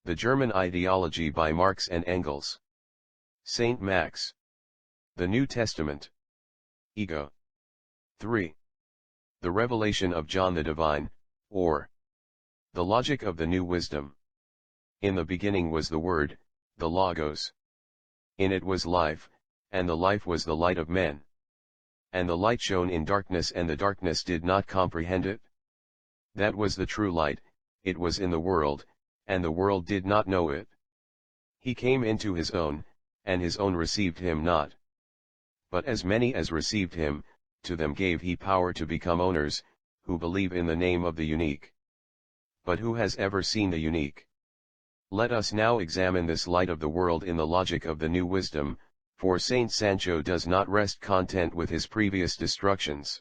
The German Ideology by Marx and Engels. St. Max. The New Testament. Ego. 3. The Revelation of John the Divine, or the Logic of the New Wisdom. In the beginning was the Word, the Logos. In it was life, and the life was the light of men. And the light shone in darkness, and the darkness did not comprehend it. That was the true light. It was in the world, and the world did not know it. He came into his own, and his own received him not. But as many as received him, to them gave he power to become owners, who believe in the name of the unique. But who has ever seen the unique? Let us now examine this light of the world in the logic of the new wisdom, for Saint Sancho does not rest content with his previous destructions.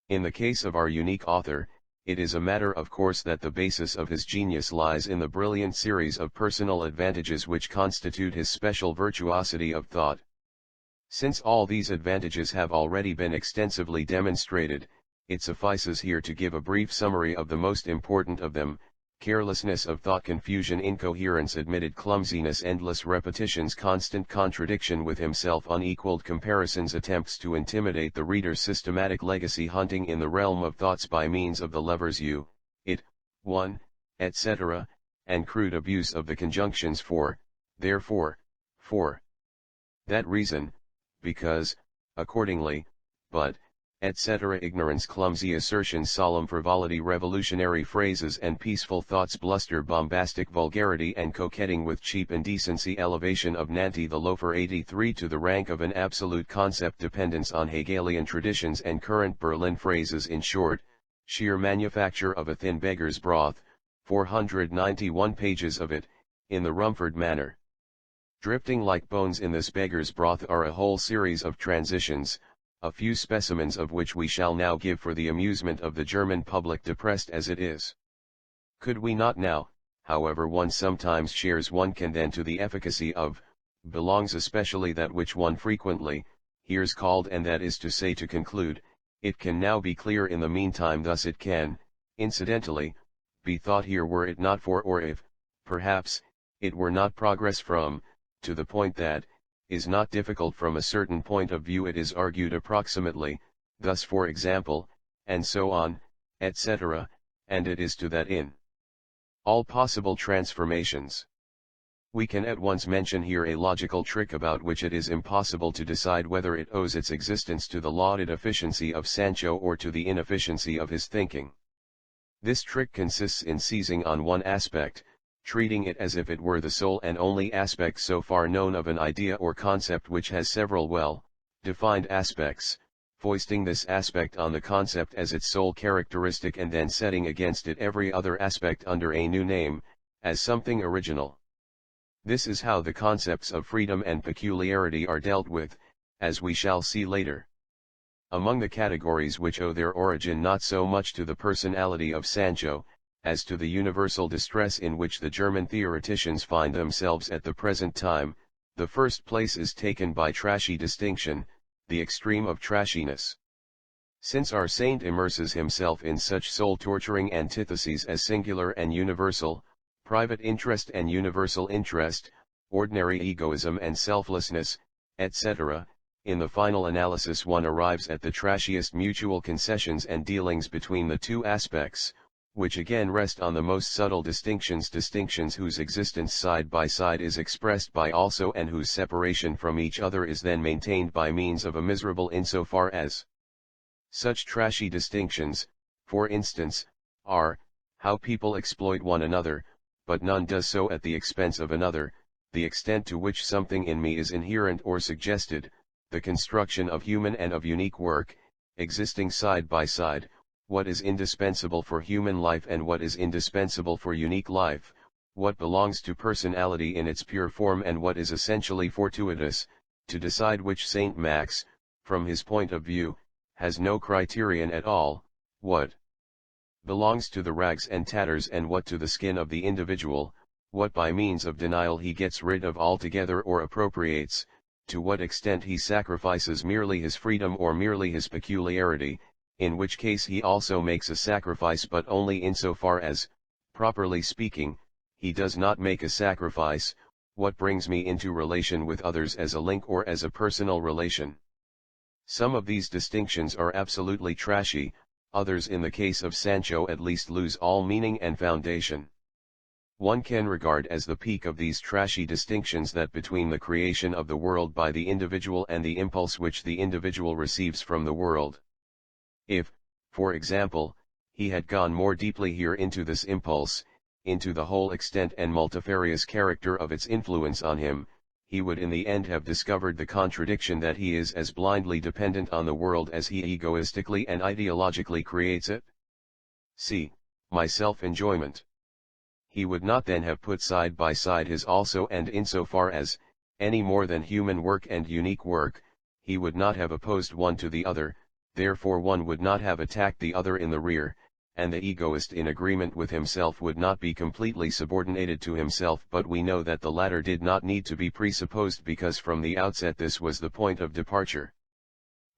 In the case of our unique author, it is a matter of course that the basis of his genius lies in the brilliant series of personal advantages which constitute his special virtuosity of thought. Since all these advantages have already been extensively demonstrated, it suffices here to give a brief summary of the most important of them: carelessness of thought, confusion, incoherence, admitted clumsiness, endless repetitions, constant contradiction with himself, unequaled comparisons, attempts to intimidate the reader, systematic legacy hunting in the realm of thoughts by means of the levers you, it, one, etc., and crude abuse of the conjunctions for, therefore, for that reason, because, accordingly, but, etc., ignorance, clumsy assertions, solemn frivolity, revolutionary phrases and peaceful thoughts, bluster, bombastic vulgarity and coquetting with cheap indecency, elevation of Nanty the loafer 83 to the rank of an absolute concept, dependence on Hegelian traditions and current Berlin phrases, in short, sheer manufacture of a thin beggar's broth, 491 pages of it, in the Rumford manner. Drifting like bones in this beggar's broth are a whole series of transitions, a few specimens of which we shall now give for the amusement of the German public, depressed as it is. Could we not now, however one sometimes shares, one can then to the efficacy of, belongs especially that which one frequently, hears called, and that is to say to conclude, it can now be clear in the meantime. Thus it can, incidentally, be thought here, were it not for, or if, perhaps, it were not progress from, to the point that, is not difficult from a certain point of view, it is argued approximately, thus for example, and so on, etc., and it is to that in all possible transformations. We can at once mention here a logical trick about which it is impossible to decide whether it owes its existence to the lauded efficiency of Sancho or to the inefficiency of his thinking. This trick consists in seizing on one aspect, treating it as if it were the sole and only aspect so far known of an idea or concept which has several well-defined aspects, foisting this aspect on the concept as its sole characteristic, and then setting against it every other aspect under a new name, as something original. This is how the concepts of freedom and peculiarity are dealt with, as we shall see later. Among the categories which owe their origin not so much to the personality of Sancho, as to the universal distress in which the German theoreticians find themselves at the present time, the first place is taken by trashy distinction, the extreme of trashiness. Since our saint immerses himself in such soul-torturing antitheses as singular and universal, private interest and universal interest, ordinary egoism and selflessness, etc., in the final analysis one arrives at the trashiest mutual concessions and dealings between the two aspects, which again rest on the most subtle distinctions whose existence side by side is expressed by also, and whose separation from each other is then maintained by means of a miserable insofar as. Such trashy distinctions, for instance, are, how people exploit one another, but none does so at the expense of another, the extent to which something in me is inherent or suggested, the construction of human and of unique work, existing side by side, what is indispensable for human life and what is indispensable for unique life, what belongs to personality in its pure form and what is essentially fortuitous, to decide which Saint Max, from his point of view, has no criterion at all, what belongs to the rags and tatters and what to the skin of the individual, what by means of denial he gets rid of altogether or appropriates, to what extent he sacrifices merely his freedom or merely his peculiarity, in which case he also makes a sacrifice but only insofar as, properly speaking, he does not make a sacrifice, what brings me into relation with others as a link or as a personal relation. Some of these distinctions are absolutely trashy, others in the case of Sancho at least lose all meaning and foundation. One can regard as the peak of these trashy distinctions that between the creation of the world by the individual and the impulse which the individual receives from the world. If, for example, he had gone more deeply here into this impulse, into the whole extent and multifarious character of its influence on him, he would in the end have discovered the contradiction that he is as blindly dependent on the world as he egoistically and ideologically creates it. See, my self-enjoyment. He would not then have put side by side his also and insofar as, any more than human work and unique work, he would not have opposed one to the other, therefore one would not have attacked the other in the rear, and the egoist in agreement with himself would not be completely subordinated to himself, but we know that the latter did not need to be presupposed because from the outset this was the point of departure.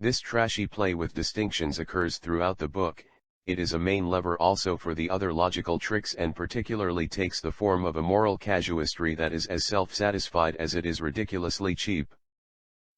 This trashy play with distinctions occurs throughout the book. It is a main lever also for the other logical tricks and particularly takes the form of a moral casuistry that is as self-satisfied as it is ridiculously cheap.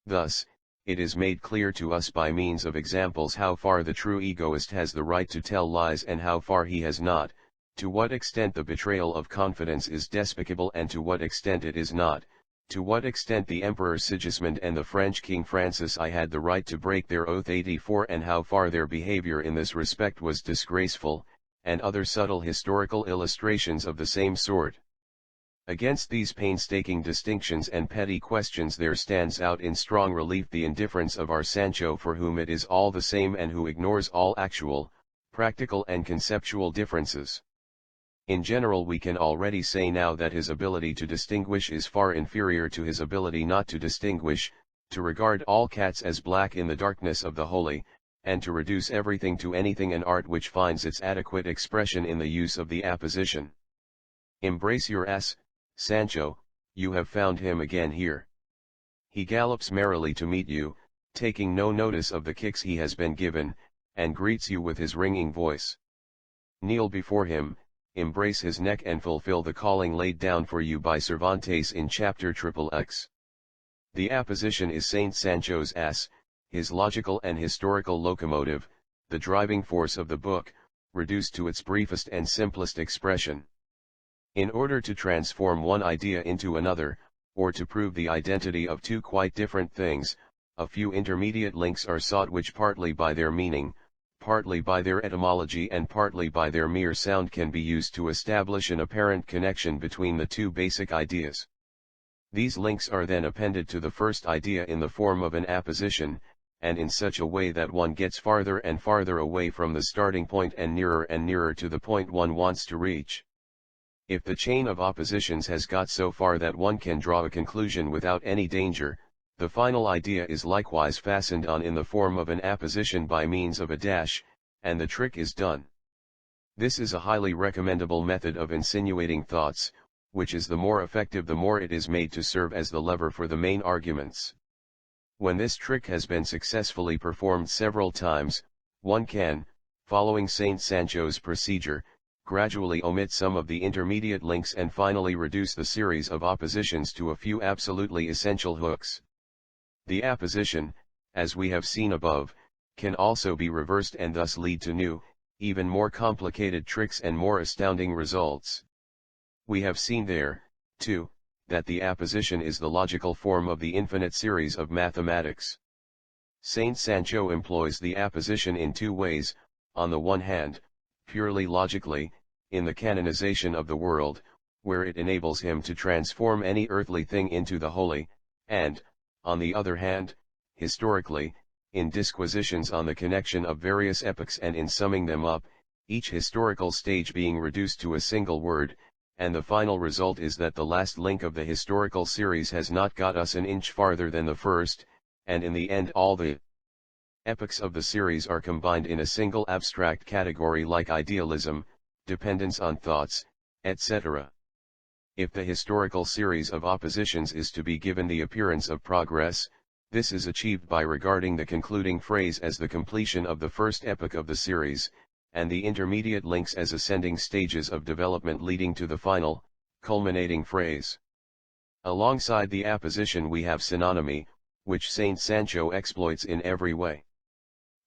Thus, it is made clear to us by means of examples how far the true egoist has the right to tell lies and how far he has not, to what extent the betrayal of confidence is despicable and to what extent it is not, to what extent the Emperor Sigismund and the French King Francis I had the right to break their oath 84 and how far their behavior in this respect was disgraceful, and other subtle historical illustrations of the same sort. Against these painstaking distinctions and petty questions there stands out in strong relief the indifference of our Sancho, for whom it is all the same and who ignores all actual, practical and conceptual differences. In general we can already say now that his ability to distinguish is far inferior to his ability not to distinguish, to regard all cats as black in the darkness of the holy, and to reduce everything to anything an art which finds its adequate expression in the use of the apposition. Embrace your ass, Sancho, you have found him again here. He gallops merrily to meet you, taking no notice of the kicks he has been given, and greets you with his ringing voice. Kneel before him, embrace his neck and fulfill the calling laid down for you by Cervantes in chapter XXX. The apposition is Saint Sancho's ass, his logical and historical locomotive, the driving force of the book, reduced to its briefest and simplest expression. In order to transform one idea into another, or to prove the identity of two quite different things, a few intermediate links are sought which partly by their meaning, partly by their etymology and partly by their mere sound can be used to establish an apparent connection between the two basic ideas. These links are then appended to the first idea in the form of an apposition, and in such a way that one gets farther and farther away from the starting point and nearer to the point one wants to reach. If the chain of oppositions has got so far that one can draw a conclusion without any danger, the final idea is likewise fastened on in the form of an apposition by means of a dash, and the trick is done. This is a highly recommendable method of insinuating thoughts, which is the more effective the more it is made to serve as the lever for the main arguments. When this trick has been successfully performed several times, one can, following Saint Sancho's procedure, gradually omit some of the intermediate links and finally reduce the series of oppositions to a few absolutely essential hooks. The apposition, as we have seen above, can also be reversed and thus lead to new, even more complicated tricks and more astounding results. We have seen there, too, that the apposition is the logical form of the infinite series of mathematics. Saint Sancho employs the apposition in two ways, on the one hand, purely logically, in the canonization of the world, where it enables him to transform any earthly thing into the holy, and, on the other hand, historically, in disquisitions on the connection of various epochs and in summing them up, each historical stage being reduced to a single word, and the final result is that the last link of the historical series has not got us an inch farther than the first, and in the end all the epochs of the series are combined in a single abstract category like idealism, dependence on thoughts, etc. If the historical series of oppositions is to be given the appearance of progress, this is achieved by regarding the concluding phrase as the completion of the first epoch of the series, and the intermediate links as ascending stages of development leading to the final, culminating phrase. Alongside the apposition we have synonymy, which Saint Sancho exploits in every way.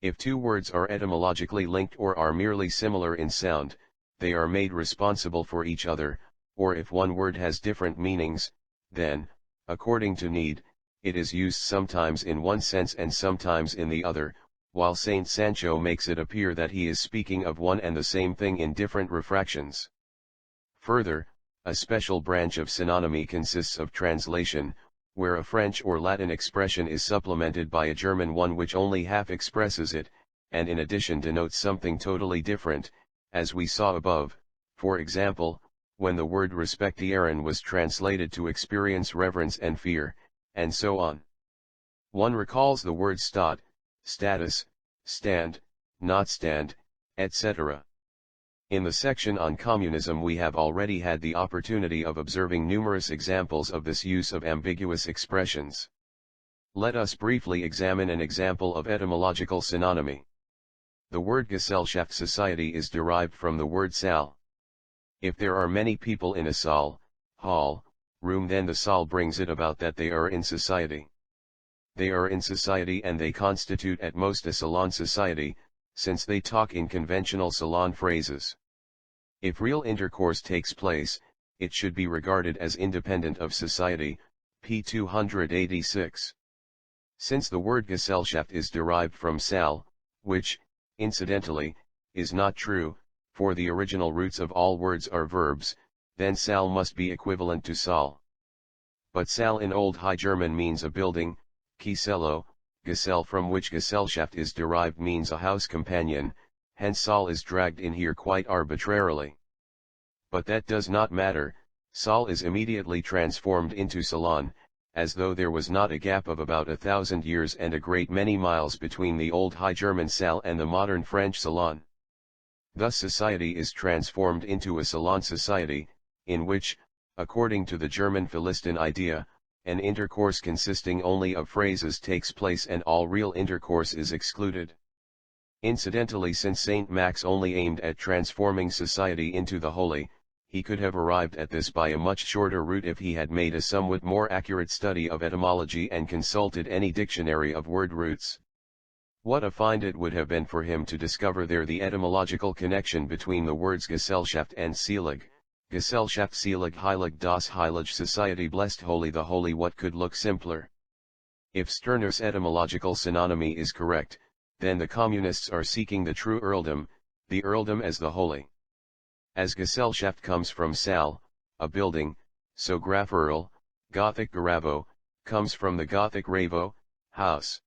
If two words are etymologically linked or are merely similar in sound, they are made responsible for each other, or if one word has different meanings, then, according to need, it is used sometimes in one sense and sometimes in the other, while Saint Sancho makes it appear that he is speaking of one and the same thing in different refractions. Further, a special branch of synonymy consists of translation, where a French or Latin expression is supplemented by a German one which only half expresses it, and in addition denotes something totally different, as we saw above, for example, when the word respektieren was translated to experience reverence and fear, and so on. One recalls the word stat, status, stand, not stand, etc. In the section on communism we have already had the opportunity of observing numerous examples of this use of ambiguous expressions. Let us briefly examine an example of etymological synonymy. The word Gesellschaft society is derived from the word Saal. If there are many people in a Saal, hall, room, then the Saal brings it about that they are in society. They are in society and they constitute at most a salon society, since they talk in conventional salon phrases. If real intercourse takes place, it should be regarded as independent of society, p. 286. Since the word Gesellschaft is derived from Saal, which, incidentally, is not true, for the original roots of all words are verbs, then Saal must be equivalent to Saal. But Saal in Old High German means a building, Kisello, Gesell from which Gesellschaft is derived means a house companion, hence Saal is dragged in here quite arbitrarily. But that does not matter, Saal is immediately transformed into salon, as though there was not a gap of about 1,000 years and a great many miles between the Old High German Saal and the modern French salon. Thus society is transformed into a salon society, in which, according to the German Philistine idea, an intercourse consisting only of phrases takes place and all real intercourse is excluded. Incidentally, since Saint Max only aimed at transforming society into the holy, he could have arrived at this by a much shorter route if he had made a somewhat more accurate study of etymology and consulted any dictionary of word roots. What a find it would have been for him to discover there the etymological connection between the words Gesellschaft and Selig. Gesellschaft Selig Heilig das Heilige Society blessed holy the holy. What could look simpler? If Stirner's etymological synonymy is correct, then the communists are seeking the true earldom, the earldom as the holy. As Gesellschaft comes from Saal, a building, so Grafearl, Gothic Garavo, comes from the Gothic Ravo, house.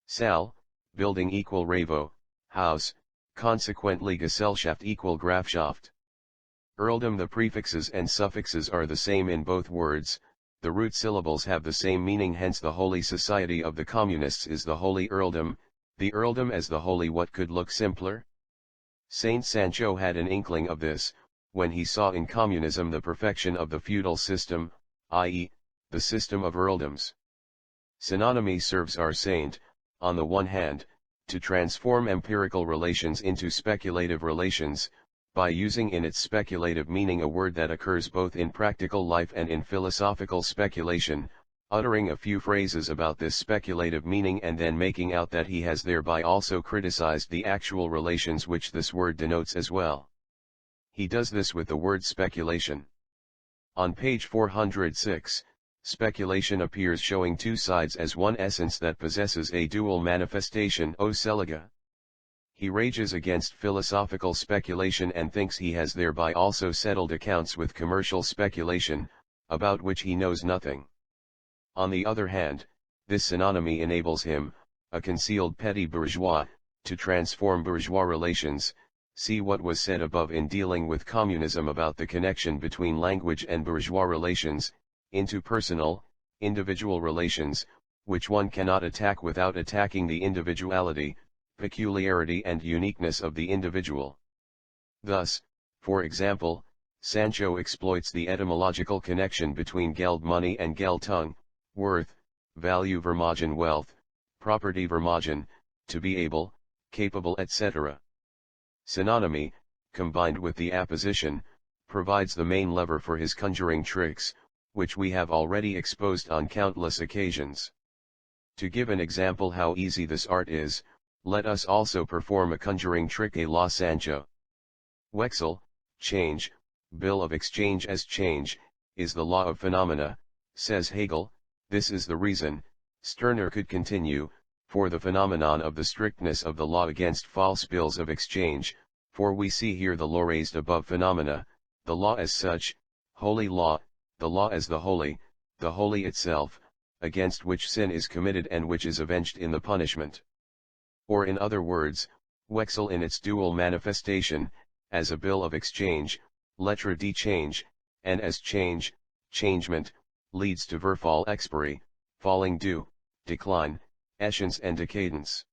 Saal, building equal Ravo, house, consequently Gesellschaft equal Grafschaft. Earldom. The prefixes and suffixes are the same in both words, the root syllables have the same meaning, hence the holy society of the communists is the holy earldom, the earldom as the holy. What could look simpler? Saint Sancho had an inkling of this, when he saw in communism the perfection of the feudal system, i.e., the system of earldoms. Synonymy serves our saint, on the one hand, to transform empirical relations into speculative relations, by using in its speculative meaning a word that occurs both in practical life and in philosophical speculation, uttering a few phrases about this speculative meaning and then making out that he has thereby also criticized the actual relations which this word denotes as well. He does this with the word speculation. On page 406, speculation appears showing two sides as one essence that possesses a dual manifestation, o seliga. He rages against philosophical speculation and thinks he has thereby also settled accounts with commercial speculation, about which he knows nothing. On the other hand, this synonymy enables him, a concealed petty bourgeois, to transform bourgeois relations. See what was said above in dealing with communism about the connection between language and bourgeois relations, into personal, individual relations, which one cannot attack without attacking the individuality, peculiarity and uniqueness of the individual. Thus, for example, Sancho exploits the etymological connection between Geld money and Geltung, worth, value vermogen wealth, property vermogen, to be able, capable etc. Synonymy, combined with the apposition, provides the main lever for his conjuring tricks, which we have already exposed on countless occasions. To give an example how easy this art is, let us also perform a conjuring trick a la Sancho. Wechsel, change, bill of exchange as change, is the law of phenomena, says Hegel. This is the reason, Stirner could continue, for the phenomenon of the strictness of the law against false bills of exchange, for we see here the law raised above phenomena, the law as such, holy law, the law as the holy itself, against which sin is committed and which is avenged in the punishment. Or in other words, Wechsel in its dual manifestation, as a bill of exchange, lettre de change, and as change, changement, leads to verfall expiry, falling due, decline, escience and decadence.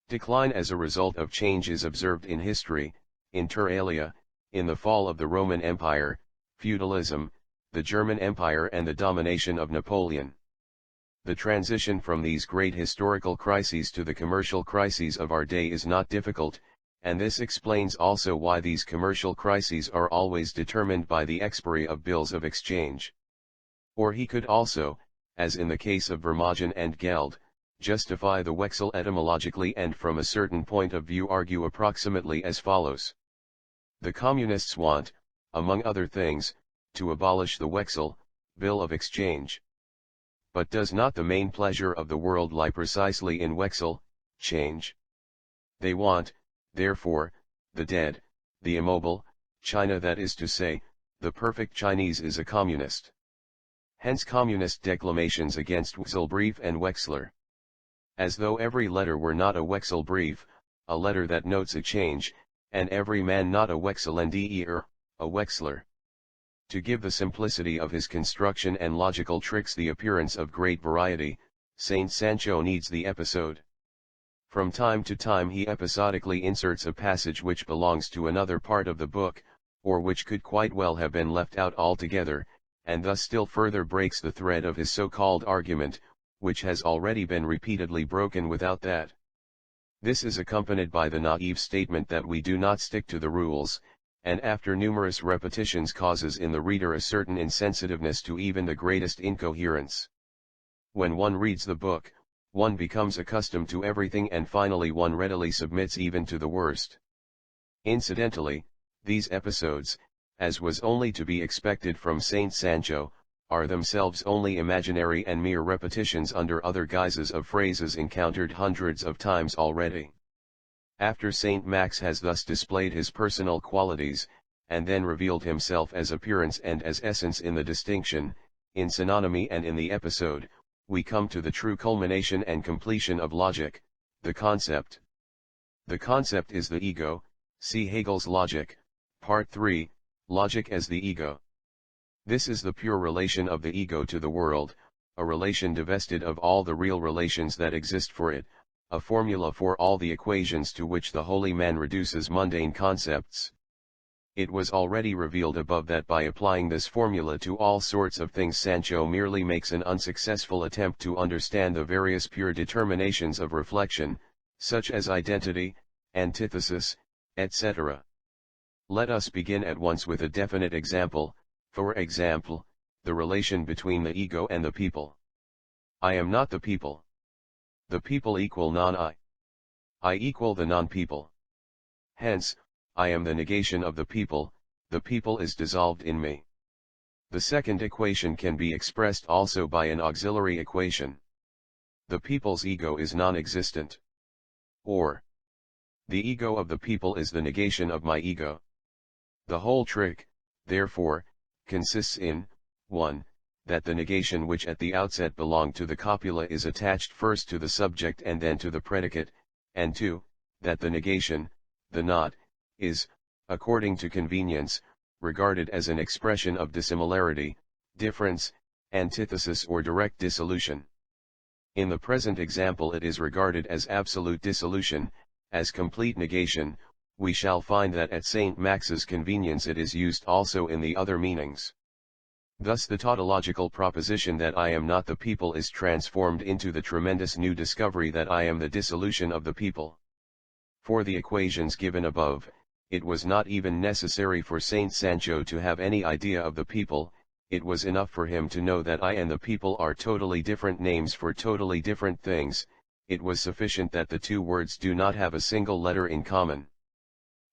Decline as a result of change is observed in history, inter alia, in the fall of the Roman Empire, feudalism, the German Empire and the domination of Napoleon. The transition from these great historical crises to the commercial crises of our day is not difficult, and this explains also why these commercial crises are always determined by the expiry of bills of exchange. Or he could also, as in the case of Vermogen and Geld, justify the Wechsel etymologically and from a certain point of view argue approximately as follows. The communists want, among other things, to abolish the Wechsel, bill of exchange. But does not the main pleasure of the world lie precisely in Wechsel, change? They want, therefore, the dead, the immobile, China, that is to say, the perfect Chinese is a communist. Hence communist declamations against Wechsel brief and Wechsler. As though every letter were not a Wechsel brief, a letter that notes a change, and every man not a Wechselender, a Wechsler. To give the simplicity of his construction and logical tricks the appearance of great variety, Saint Sancho needs the episode. From time to time he episodically inserts a passage which belongs to another part of the book, or which could quite well have been left out altogether, and thus still further breaks the thread of his so-called argument, which has already been repeatedly broken without that. This is accompanied by the naive statement that we do not stick to the rules, and after numerous repetitions causes in the reader a certain insensitiveness to even the greatest incoherence. When one reads the book, one becomes accustomed to everything and finally one readily submits even to the worst. Incidentally, these episodes, as was only to be expected from Saint Sancho, are themselves only imaginary and mere repetitions under other guises of phrases encountered hundreds of times already. After Saint Max has thus displayed his personal qualities, and then revealed himself as appearance and as essence in the distinction, in synonymy and in the episode, we come to the true culmination and completion of logic, the concept. The concept is the ego, see Hegel's Logic, Part 3, Logic as the Ego. This is the pure relation of the ego to the world, a relation divested of all the real relations that exist for it, a formula for all the equations to which the holy man reduces mundane concepts. It was already revealed above that by applying this formula to all sorts of things Sancho merely makes an unsuccessful attempt to understand the various pure determinations of reflection, such as identity, antithesis, etc. Let us begin at once with a definite example, for example, the relation between the ego and the people. I am not the people. The people equal non-I. I equal the non-people. Hence, I am the negation of the people is dissolved in me. The second equation can be expressed also by an auxiliary equation. The people's ego is non-existent. Or, the ego of the people is the negation of my ego. The whole trick, therefore, consists in, 1. That the negation which at the outset belonged to the copula is attached first to the subject and then to the predicate, and 2. That the negation, the not, is, according to convenience, regarded as an expression of dissimilarity, difference, antithesis or direct dissolution. In the present example it is regarded as absolute dissolution, as complete negation. We shall find that at St. Max's convenience it is used also in the other meanings. Thus the tautological proposition that I am not the people is transformed into the tremendous new discovery that I am the dissolution of the people. For the equations given above, it was not even necessary for Saint Sancho to have any idea of the people, it was enough for him to know that I and the people are totally different names for totally different things. It was sufficient that the two words do not have a single letter in common.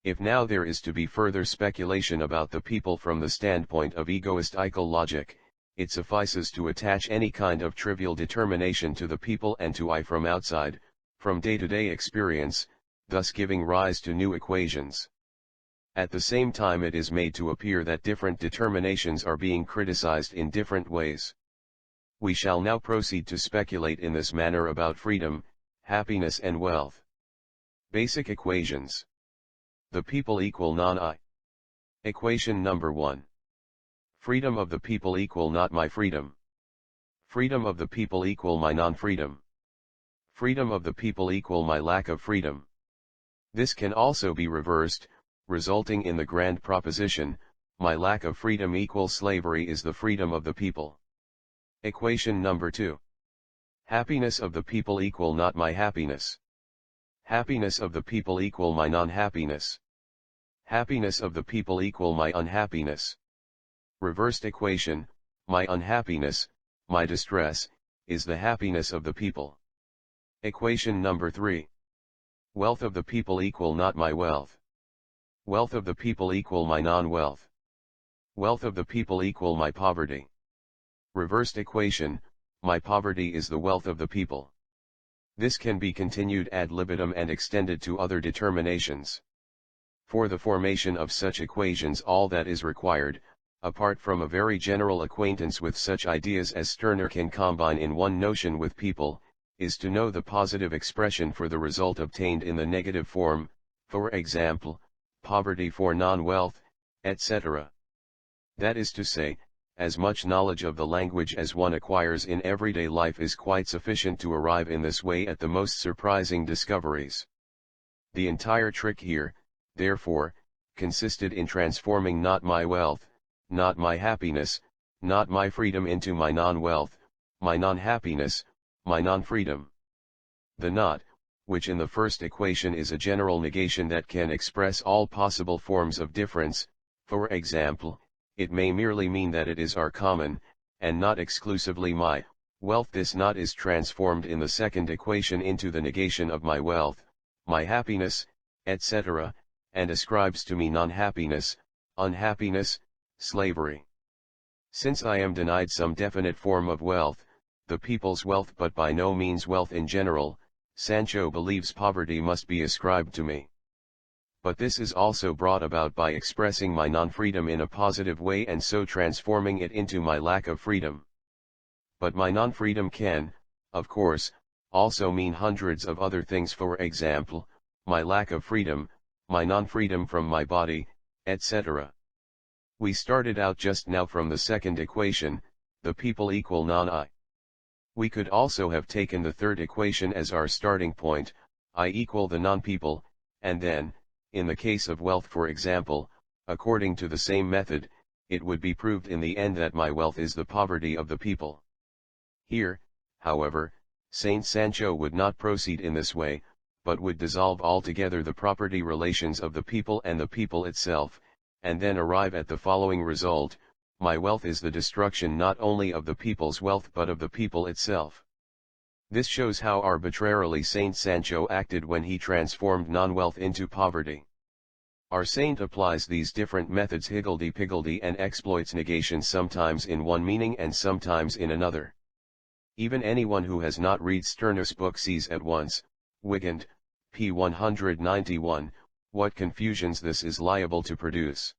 If now there is to be further speculation about the people from the standpoint of egoistical logic, it suffices to attach any kind of trivial determination to the people and to I from outside, from day-to-day experience, thus giving rise to new equations. At the same time it is made to appear that different determinations are being criticized in different ways. We shall now proceed to speculate in this manner about freedom, happiness and wealth. Basic equations. The people equal non-I. Equation number 1. Freedom of the people equal not my freedom. Freedom of the people equal my non-freedom. Freedom of the people equal my lack of freedom. This can also be reversed, resulting in the grand proposition, my lack of freedom equals slavery is the freedom of the people. Equation number 2. Happiness of the people equal not my happiness. Happiness of the people equal my non-happiness. Happiness of the people equal my unhappiness. Reversed equation, my unhappiness, my distress, is the happiness of the people. Equation number 3. Wealth of the people equal not my wealth. Wealth of the people equal my non-wealth. Wealth of the people equal my poverty. Reversed equation, my poverty is the wealth of the people. This can be continued ad libitum and extended to other determinations. For the formation of such equations all that is required, apart from a very general acquaintance with such ideas as Stirner can combine in one notion with people, is to know the positive expression for the result obtained in the negative form, for example, poverty for non-wealth, etc. That is to say, as much knowledge of the language as one acquires in everyday life is quite sufficient to arrive in this way at the most surprising discoveries. The entire trick here, therefore, consisted in transforming not my wealth, not my happiness, not my freedom into my non-wealth, my non-happiness, my non-freedom. The not, which in the first equation is a general negation that can express all possible forms of difference, for example, it may merely mean that it is our common, and not exclusively my, wealth. This not is transformed in the second equation into the negation of my wealth, my happiness, etc., and ascribes to me non-happiness, unhappiness, slavery. Since I am denied some definite form of wealth, the people's wealth but by no means wealth in general, Sancho believes poverty must be ascribed to me. But this is also brought about by expressing my non-freedom in a positive way and so transforming it into my lack of freedom. But my non-freedom can, of course, also mean hundreds of other things, for example, my lack of freedom, my non-freedom from my body, etc. We started out just now from the second equation, the people equal non-I. We could also have taken the third equation as our starting point, I equal the non-people, and then, in the case of wealth for example, according to the same method, it would be proved in the end that my wealth is the poverty of the people. Here, however, Saint Sancho would not proceed in this way, but would dissolve altogether the property relations of the people and the people itself, and then arrive at the following result: my wealth is the destruction not only of the people's wealth but of the people itself. This shows how arbitrarily Saint Sancho acted when he transformed non-wealth into poverty. Our saint applies these different methods higgledy-piggledy and exploits negation sometimes in one meaning and sometimes in another. Even anyone who has not read Stirner's book sees at once, Wigand, p. 191, what confusions this is liable to produce.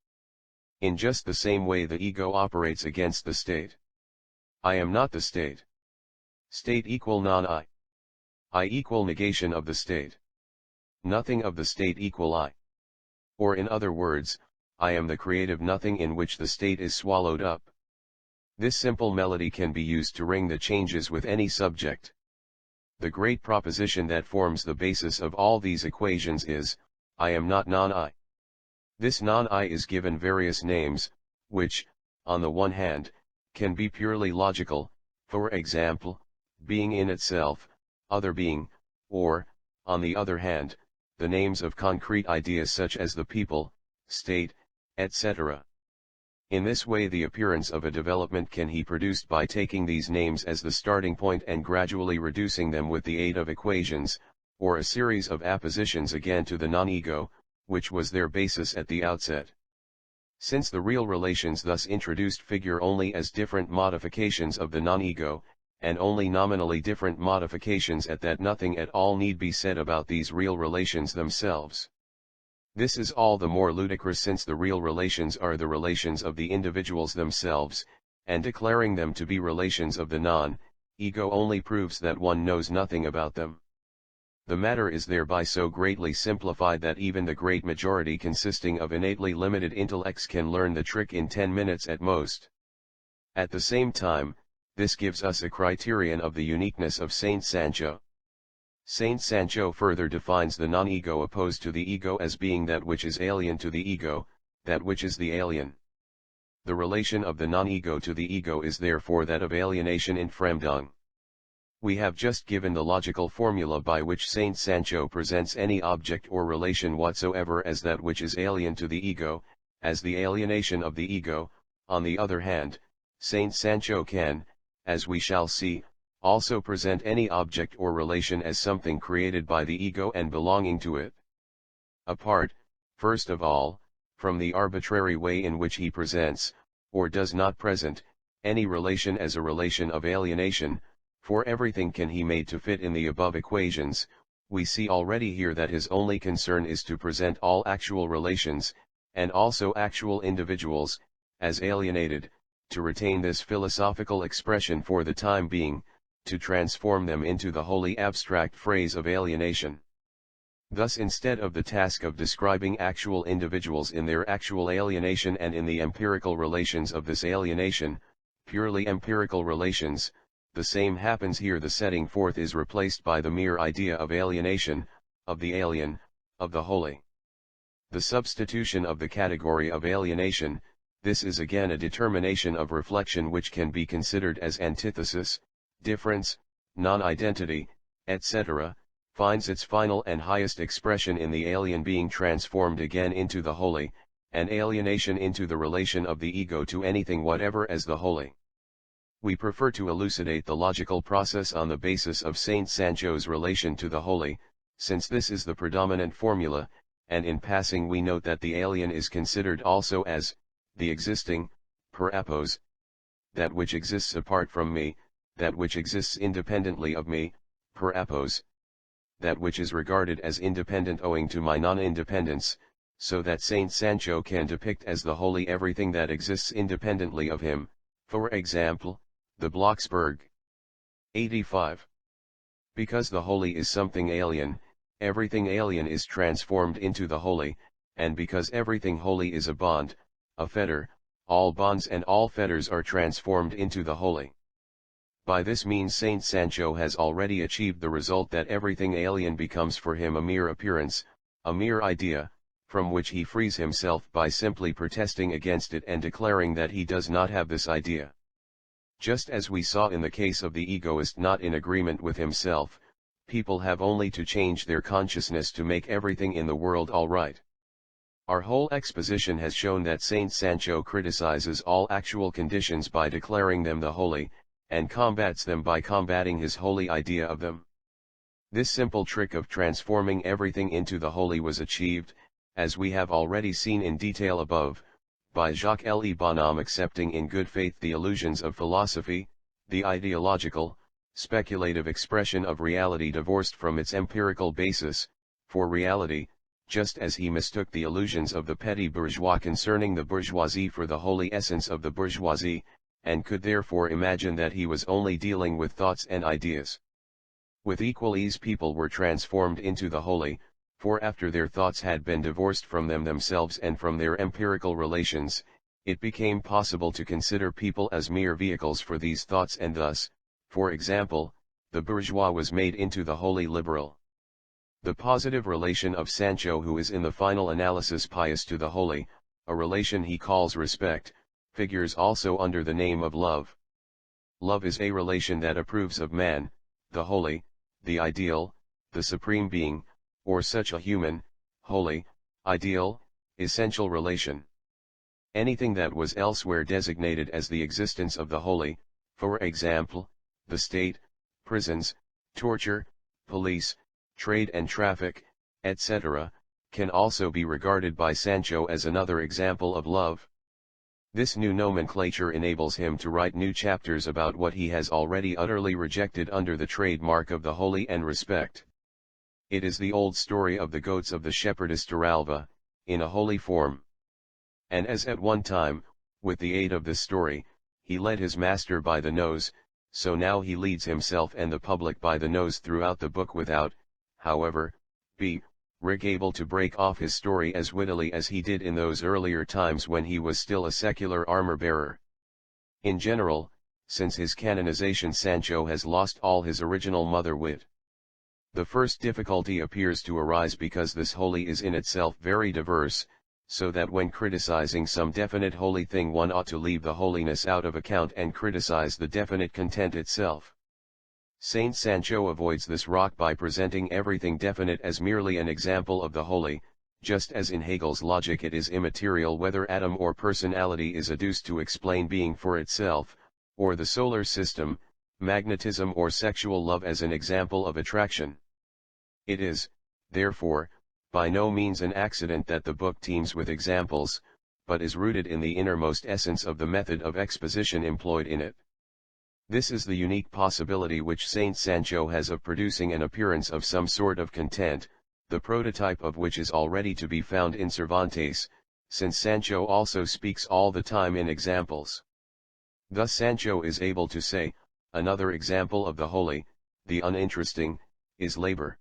In just the same way the ego operates against the state. I am not the state. State equal non-I. I equal negation of the state. Nothing of the state equal I. Or in other words, I am the creative nothing in which the state is swallowed up. This simple melody can be used to ring the changes with any subject. The great proposition that forms the basis of all these equations is, I am not non-I. This non-I is given various names, which, on the one hand, can be purely logical, for example, being in itself, other being, or, on the other hand, the names of concrete ideas such as the people, state, etc. In this way the appearance of a development can be produced by taking these names as the starting point and gradually reducing them with the aid of equations, or a series of appositions again to the non-ego, which was their basis at the outset. Since the real relations thus introduced figure only as different modifications of the non-ego, and only nominally different modifications at that, nothing at all need be said about these real relations themselves. This is all the more ludicrous since the real relations are the relations of the individuals themselves, and declaring them to be relations of the non-ego only proves that one knows nothing about them. The matter is thereby so greatly simplified that even the great majority consisting of innately limited intellects can learn the trick in 10 minutes at most. At the same time, this gives us a criterion of the uniqueness of Saint Sancho. Saint Sancho further defines the non-ego opposed to the ego as being that which is alien to the ego, that which is the alien. The relation of the non-ego to the ego is therefore that of alienation in Fremdung. We have just given the logical formula by which Saint Sancho presents any object or relation whatsoever as that which is alien to the ego, as the alienation of the ego. On the other hand, Saint Sancho can, as we shall see, also present any object or relation as something created by the ego and belonging to it. Apart, first of all, from the arbitrary way in which he presents, or does not present, any relation as a relation of alienation, for everything can he made to fit in the above equations, we see already here that his only concern is to present all actual relations, and also actual individuals, as alienated, to retain this philosophical expression for the time being, to transform them into the wholly abstract phrase of alienation. Thus instead of the task of describing actual individuals in their actual alienation and in the empirical relations of this alienation, purely empirical relations, the same happens here. The setting forth is replaced by the mere idea of alienation, of the alien, of the holy. The substitution of the category of alienation, this is again a determination of reflection which can be considered as antithesis, difference, non-identity, etc., finds its final and highest expression in the alien being transformed again into the holy, and alienation into the relation of the ego to anything whatever as the holy. We prefer to elucidate the logical process on the basis of Saint Sancho's relation to the holy, since this is the predominant formula, and in passing we note that the alien is considered also as the existing, per appos, that which exists apart from me, that which exists independently of me, per appos, that which is regarded as independent owing to my non-independence, so that Saint Sancho can depict as the holy everything that exists independently of him, for example, the Blocksberg. 85. Because the holy is something alien, everything alien is transformed into the holy, and because everything holy is a bond, a fetter, all bonds and all fetters are transformed into the holy. By this means Saint Sancho has already achieved the result that everything alien becomes for him a mere appearance, a mere idea, from which he frees himself by simply protesting against it and declaring that he does not have this idea. Just as we saw in the case of the egoist not in agreement with himself, people have only to change their consciousness to make everything in the world all right. Our whole exposition has shown that Saint Sancho criticizes all actual conditions by declaring them the holy, and combats them by combating his holy idea of them. This simple trick of transforming everything into the holy was achieved, as we have already seen in detail above, by Jacques-Le Bonhomme accepting in good faith the illusions of philosophy, the ideological, speculative expression of reality divorced from its empirical basis, for reality, just as he mistook the illusions of the petty bourgeois concerning the bourgeoisie for the holy essence of the bourgeoisie, and could therefore imagine that he was only dealing with thoughts and ideas. With equal ease people were transformed into the holy, for after their thoughts had been divorced from them themselves and from their empirical relations, it became possible to consider people as mere vehicles for these thoughts, and thus, for example, the bourgeois was made into the holy liberal. The positive relation of Sancho, who is in the final analysis pious to the holy, a relation he calls respect, figures also under the name of love. Love is a relation that approves of man, the holy, the ideal, the supreme being, or such a human, holy, ideal, essential relation. Anything that was elsewhere designated as the existence of the holy, for example, the state, prisons, torture, police, trade and traffic, etc., can also be regarded by Sancho as another example of love. This new nomenclature enables him to write new chapters about what he has already utterly rejected under the trademark of the holy and respect. It is the old story of the goats of the shepherdess Duralva, in a holy form. And as at one time, with the aid of this story, he led his master by the nose, so now he leads himself and the public by the nose throughout the book without, however, Rick able to break off his story as wittily as he did in those earlier times when he was still a secular armor-bearer. In general, since his canonization Sancho has lost all his original mother wit. The first difficulty appears to arise because this holy is in itself very diverse, so that when criticizing some definite holy thing one ought to leave the holiness out of account and criticize the definite content itself. Saint Sancho avoids this rock by presenting everything definite as merely an example of the holy, just as in Hegel's logic it is immaterial whether atom or personality is adduced to explain being for itself, or the solar system, magnetism or sexual love as an example of attraction. It is, therefore, by no means an accident that the book teems with examples, but is rooted in the innermost essence of the method of exposition employed in it. This is the unique possibility which Saint Sancho has of producing an appearance of some sort of content, the prototype of which is already to be found in Cervantes, since Sancho also speaks all the time in examples. Thus Sancho is able to say, another example of the holy, the uninteresting, is labor.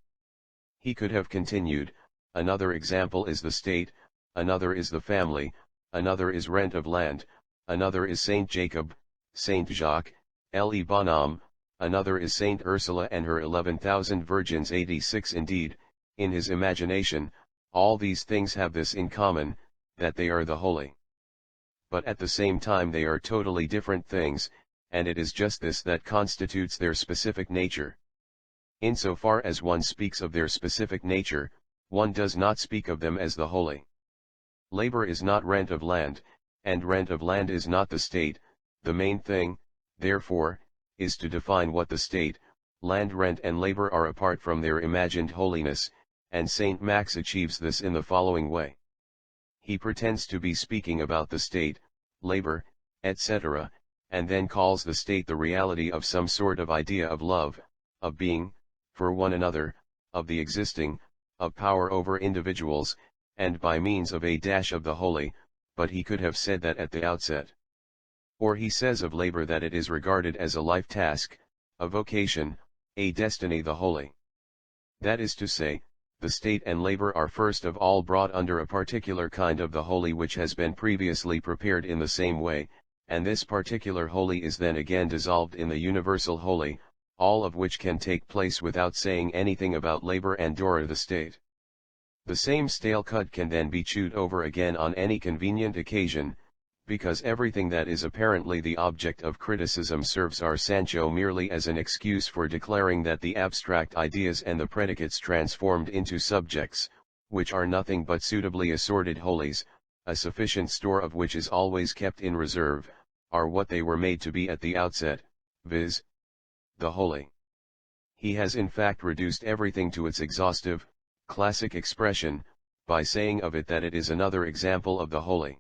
He could have continued, another example is the state, another is the family, another is rent of land, another is Saint Jacob, Saint Jacques, Le Bonhomme, another is Saint Ursula and her 11,000 virgins. 86. Indeed, in his imagination, all these things have this in common, that they are the holy. But at the same time they are totally different things, and it is just this that constitutes their specific nature. Insofar as one speaks of their specific nature, one does not speak of them as the holy. Labor is not rent of land, and rent of land is not the state. The main thing, therefore, is to define what the state, land rent and labor are apart from their imagined holiness, and Saint Max achieves this in the following way. He pretends to be speaking about the state, labor, etc., and then calls the state the reality of some sort of idea of love, of being, for one another, of the existing, of power over individuals, and by means of a dash of the holy, but he could have said that at the outset. Or he says of labor that it is regarded as a life task, a vocation, a destiny the holy. That is to say, the state and labor are first of all brought under a particular kind of the holy which has been previously prepared in the same way, and this particular holy is then again dissolved in the universal holy, all of which can take place without saying anything about labor and or the state. The same stale cud can then be chewed over again on any convenient occasion, because everything that is apparently the object of criticism serves our Sancho merely as an excuse for declaring that the abstract ideas and the predicates transformed into subjects, which are nothing but suitably assorted holies, a sufficient store of which is always kept in reserve, are what they were made to be at the outset, viz., the holy. He has in fact reduced everything to its exhaustive, classic expression, by saying of it that it is another example of the holy.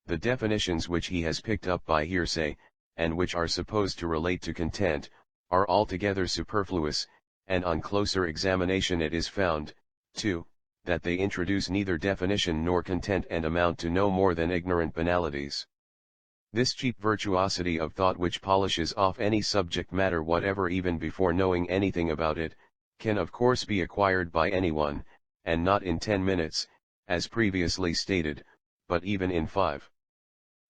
The definitions which he has picked up by hearsay, and which are supposed to relate to content, are altogether superfluous, and on closer examination it is found, too, that they introduce neither definition nor content and amount to no more than ignorant banalities. This cheap virtuosity of thought which polishes off any subject matter whatever even before knowing anything about it, can of course be acquired by anyone, and not in 10 minutes, as previously stated, but even in 5.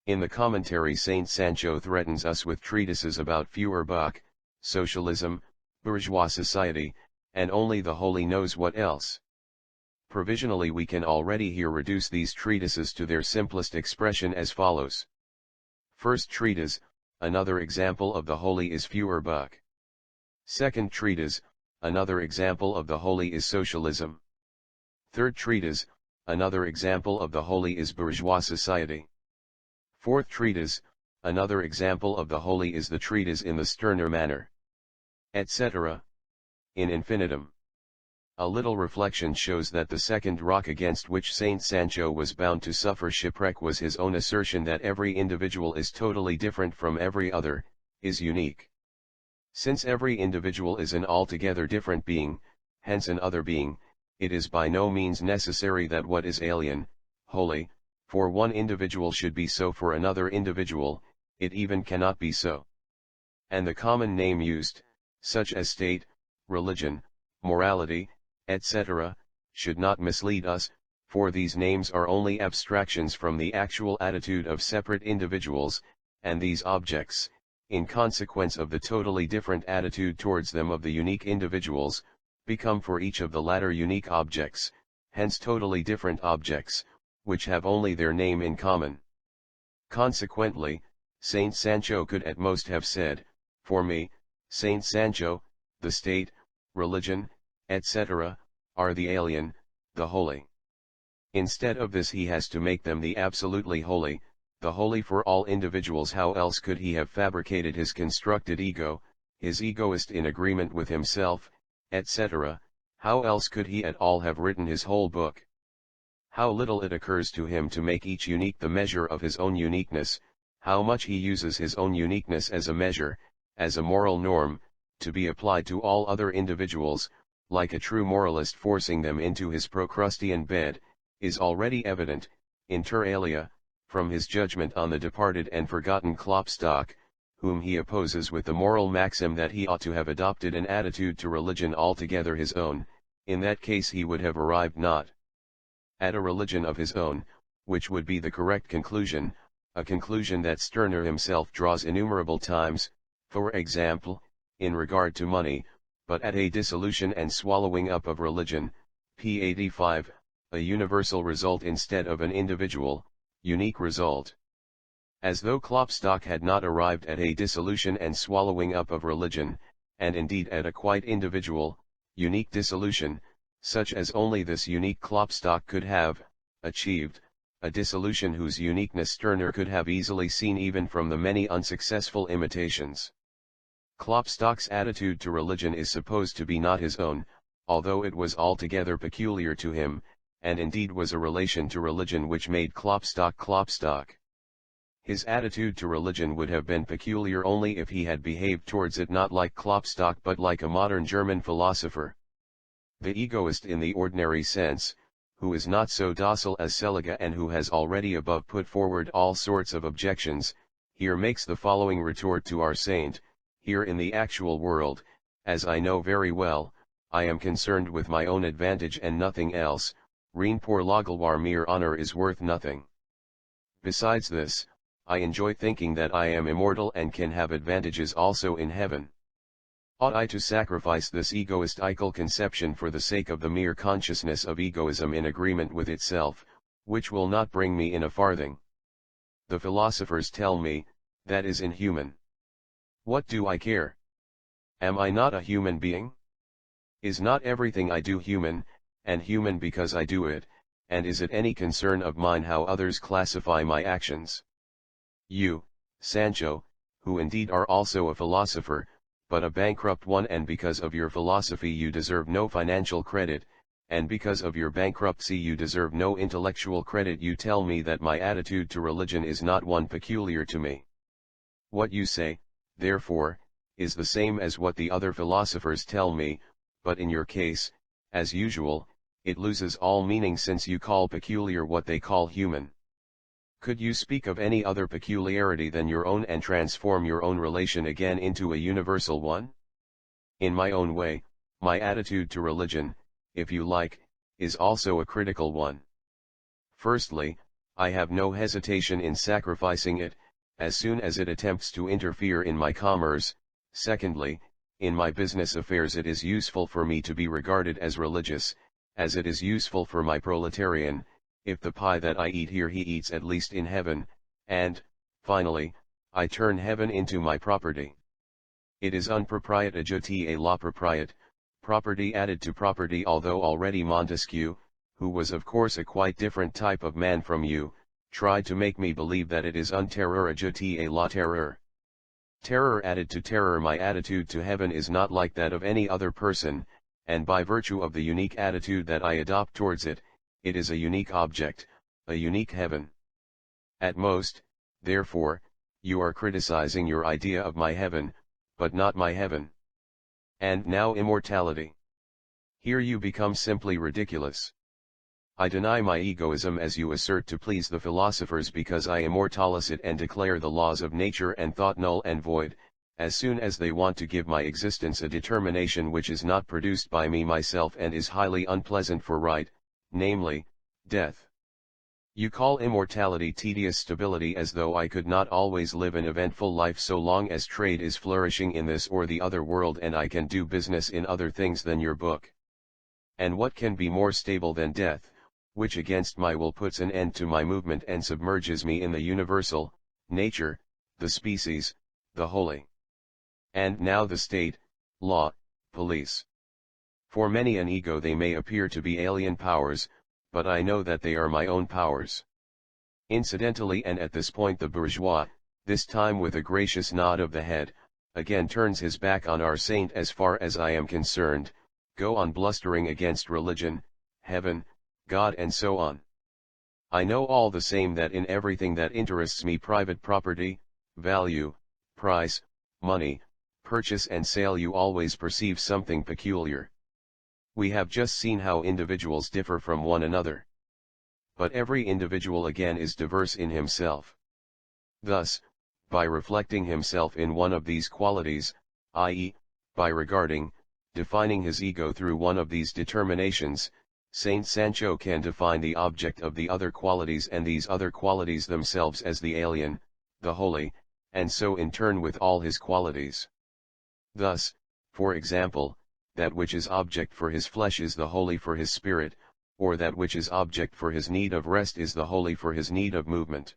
In the commentary Saint Sancho threatens us with treatises about Feuerbach, socialism, bourgeois society, and only the holy knows what else. Provisionally we can already here reduce these treatises to their simplest expression as follows. First treatise, another example of the holy is Feuerbach. Second treatise, another example of the holy is socialism. Third treatise, another example of the holy is bourgeois society. Fourth treatise, another example of the holy is the treatise in the Stirner manner. Etc. In infinitum. A little reflection shows that the second rock against which Saint Sancho was bound to suffer shipwreck was his own assertion that every individual is totally different from every other, is unique. Since every individual is an altogether different being, hence an other being, it is by no means necessary that what is alien, holy, for one individual should be so for another individual, it even cannot be so. And the common name used, such as state, religion, morality, etc., should not mislead us, for these names are only abstractions from the actual attitude of separate individuals, and these objects, in consequence of the totally different attitude towards them of the unique individuals, become for each of the latter unique objects, hence totally different objects, which have only their name in common. Consequently, Saint Sancho could at most have said, for me, Saint Sancho, the state, religion, etc., are the alien, the holy. Instead of this he has to make them the absolutely holy, the holy for all individuals. How else could he have fabricated his constructed ego, his egoist in agreement with himself, etc., how else could he at all have written his whole book? How little it occurs to him to make each unique the measure of his own uniqueness, how much he uses his own uniqueness as a measure, as a moral norm, to be applied to all other individuals, like a true moralist forcing them into his Procrustean bed, is already evident, inter alia, from his judgment on the departed and forgotten Klopstock, whom he opposes with the moral maxim that he ought to have adopted an attitude to religion altogether his own. In that case he would have arrived not at a religion of his own, which would be the correct conclusion, a conclusion that Stirner himself draws innumerable times, for example, in regard to money, but at a dissolution and swallowing up of religion, p. 85, a universal result instead of an individual, unique result. As though Klopstock had not arrived at a dissolution and swallowing up of religion, and indeed at a quite individual, unique dissolution, such as only this unique Klopstock could have achieved, a dissolution whose uniqueness Stirner could have easily seen even from the many unsuccessful imitations. Klopstock's attitude to religion is supposed to be not his own, although it was altogether peculiar to him, and indeed was a relation to religion which made Klopstock Klopstock. His attitude to religion would have been peculiar only if he had behaved towards it not like Klopstock but like a modern German philosopher. The egoist in the ordinary sense, who is not so docile as Seligman and who has already above put forward all sorts of objections, here makes the following retort to our saint: here in the actual world, as I know very well, I am concerned with my own advantage and nothing else, rien pour la gloire, mere honor is worth nothing. Besides this, I enjoy thinking that I am immortal and can have advantages also in heaven. Ought I to sacrifice this egoistical conception for the sake of the mere consciousness of egoism in agreement with itself, which will not bring me in a farthing? The philosophers tell me, that is inhuman. What do I care? Am I not a human being? Is not everything I do human, and human because I do it, and is it any concern of mine how others classify my actions? You, Sancho, who indeed are also a philosopher, but a bankrupt one, and because of your philosophy you deserve no financial credit, and because of your bankruptcy you deserve no intellectual credit, you tell me that my attitude to religion is not one peculiar to me. What you say, therefore, is the same as what the other philosophers tell me, but in your case, as usual, it loses all meaning since you call peculiar what they call human. Could you speak of any other peculiarity than your own and transform your own relation again into a universal one? In my own way, my attitude to religion, if you like, is also a critical one. Firstly, I have no hesitation in sacrificing it, as soon as it attempts to interfere in my commerce. Secondly, in my business affairs it is useful for me to be regarded as religious, as it is useful for my proletarian, if the pie that I eat here he eats at least in heaven, and, finally, I turn heaven into my property. It is unpropriate adjunct à la propriété, property added to property, although already Montesquieu, who was of course a quite different type of man from you, tried to make me believe that it is un terror ajouté à la terreur. Terror added to terror. My attitude to heaven is not like that of any other person, and by virtue of the unique attitude that I adopt towards it, it is a unique object, a unique heaven. At most, therefore, you are criticizing your idea of my heaven, but not my heaven. And now immortality. Here you become simply ridiculous. I deny my egoism as you assert to please the philosophers because I immortalize it and declare the laws of nature and thought null and void, as soon as they want to give my existence a determination which is not produced by me myself and is highly unpleasant for right, namely, death. You call immortality tedious stability as though I could not always live an eventful life so long as trade is flourishing in this or the other world and I can do business in other things than your book. And what can be more stable than death, which against my will puts an end to my movement and submerges me in the universal, nature, the species, the holy. And now the state, law, police. For many an ego they may appear to be alien powers, but I know that they are my own powers. Incidentally, and at this point the bourgeois, this time with a gracious nod of the head, again turns his back on our saint. As far as I am concerned, go on blustering against religion, heaven, God and so on. I know all the same that in everything that interests me, private property, value, price, money, purchase and sale, you always perceive something peculiar. We have just seen how individuals differ from one another. But every individual again is diverse in himself. Thus, by reflecting himself in one of these qualities, i.e., by regarding, defining his ego through one of these determinations, Saint Sancho can define the object of the other qualities and these other qualities themselves as the alien, the holy, and so in turn with all his qualities. Thus, for example, that which is object for his flesh is the holy for his spirit, or that which is object for his need of rest is the holy for his need of movement.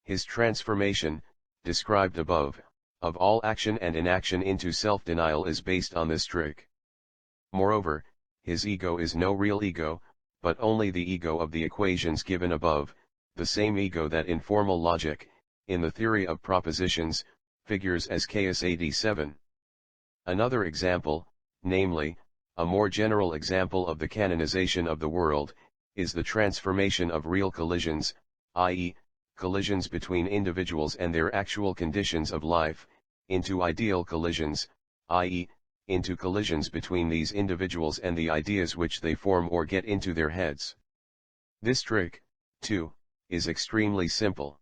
His transformation, described above, of all action and inaction into self-denial is based on this trick. Moreover, his ego is no real ego, but only the ego of the equations given above, the same ego that in formal logic, in the theory of propositions, figures as Chaos 87. Another example, namely, a more general example of the canonization of the world, is the transformation of real collisions, i.e., collisions between individuals and their actual conditions of life, into ideal collisions, i.e., into collisions between these individuals and the ideas which they form or get into their heads. This trick, too, is extremely simple.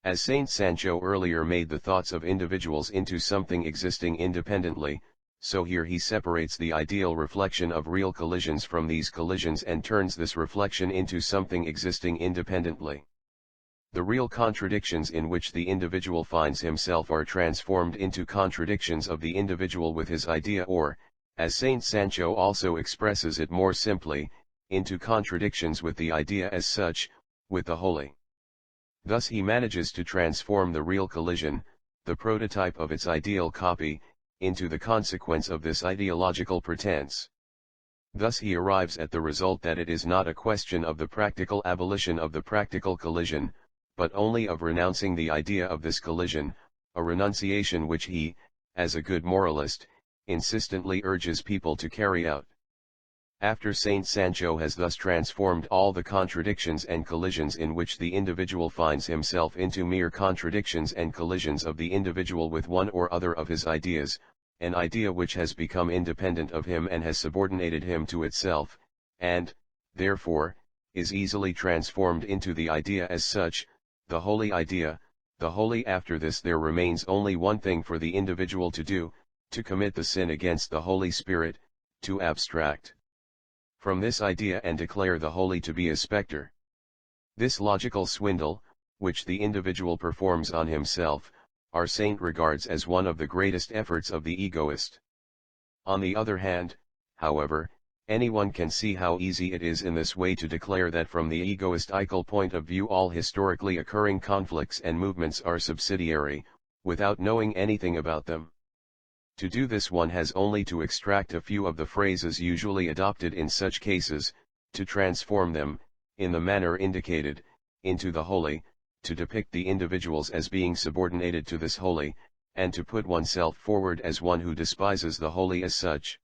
As Saint Sancho earlier made the thoughts of individuals into something existing independently, so here he separates the ideal reflection of real collisions from these collisions and turns this reflection into something existing independently. The real contradictions in which the individual finds himself are transformed into contradictions of the individual with his idea, or, as Saint Sancho also expresses it more simply, into contradictions with the idea as such, with the holy. Thus he manages to transform the real collision, the prototype of its ideal copy, into the consequence of this ideological pretense. Thus he arrives at the result that it is not a question of the practical abolition of the practical collision, but only of renouncing the idea of this collision, a renunciation which he, as a good moralist, insistently urges people to carry out. After Saint Sancho has thus transformed all the contradictions and collisions in which the individual finds himself into mere contradictions and collisions of the individual with one or other of his ideas, an idea which has become independent of him and has subordinated him to itself, and, therefore, is easily transformed into the idea as such, the holy idea, the holy. After this there remains only one thing for the individual to do, to commit the sin against the Holy Spirit, to abstract from this idea and declare the holy to be a spectre. This logical swindle, which the individual performs on himself, our saint regards as one of the greatest efforts of the egoist. On the other hand, however, anyone can see how easy it is in this way to declare that from the egoistical point of view all historically occurring conflicts and movements are subsidiary, without knowing anything about them. To do this one has only to extract a few of the phrases usually adopted in such cases, to transform them, in the manner indicated, into the holy, to depict the individuals as being subordinated to this holy, and to put oneself forward as one who despises the holy as such.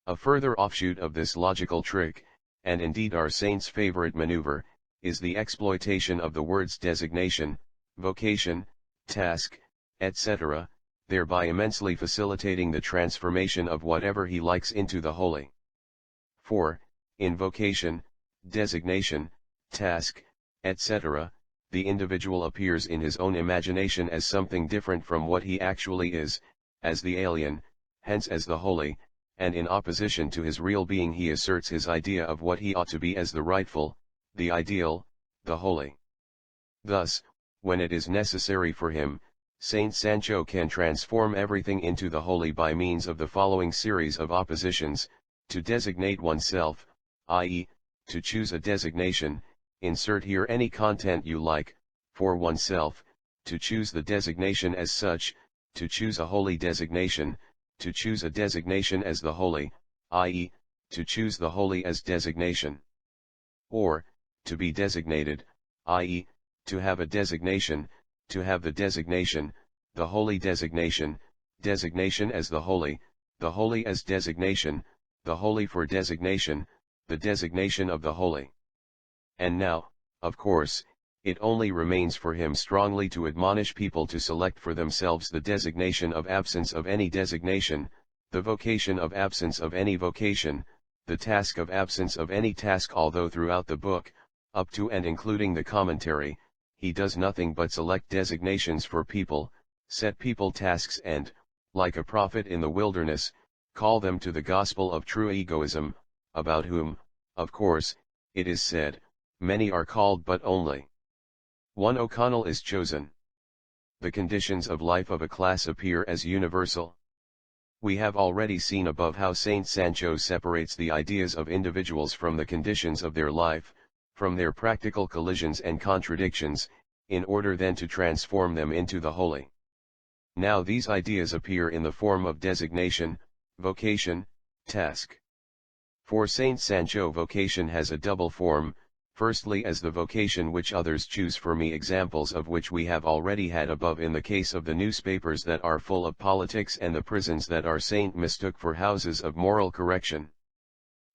A further offshoot of this logical trick, and indeed our saint's favorite maneuver, is the exploitation of the words designation, vocation, task, etc., thereby immensely facilitating the transformation of whatever he likes into the holy. For, in vocation, designation, task, etc., the individual appears in his own imagination as something different from what he actually is, as the alien, hence as the holy, and in opposition to his real being he asserts his idea of what he ought to be as the rightful, the ideal, the holy. Thus, when it is necessary for him, Saint Sancho can transform everything into the holy by means of the following series of oppositions: to designate oneself, i.e., to choose a designation, insert here any content you like, for oneself, to choose the designation as such, to choose a holy designation, to choose a designation as the holy, i.e., to choose the holy as designation. Or, to be designated, i.e., to have a designation, to have the designation, the holy designation, designation as the holy as designation, the holy for designation, the designation of the holy. And now, of course, it only remains for him strongly to admonish people to select for themselves the designation of absence of any designation, the vocation of absence of any vocation, the task of absence of any task, although throughout the book, up to and including the commentary, he does nothing but select designations for people, set people tasks and, like a prophet in the wilderness, call them to the gospel of true egoism, about whom, of course, it is said, many are called but only one O'Connell is chosen. The conditions of life of a class appear as universal. We have already seen above how Saint Sancho separates the ideas of individuals from the conditions of their life, from their practical collisions and contradictions, in order then to transform them into the holy. Now these ideas appear in the form of designation, vocation, task. For Saint Sancho vocation has a double form, firstly as the vocation which others choose for me, examples of which we have already had above in the case of the newspapers that are full of politics and the prisons that our saint mistook for houses of moral correction.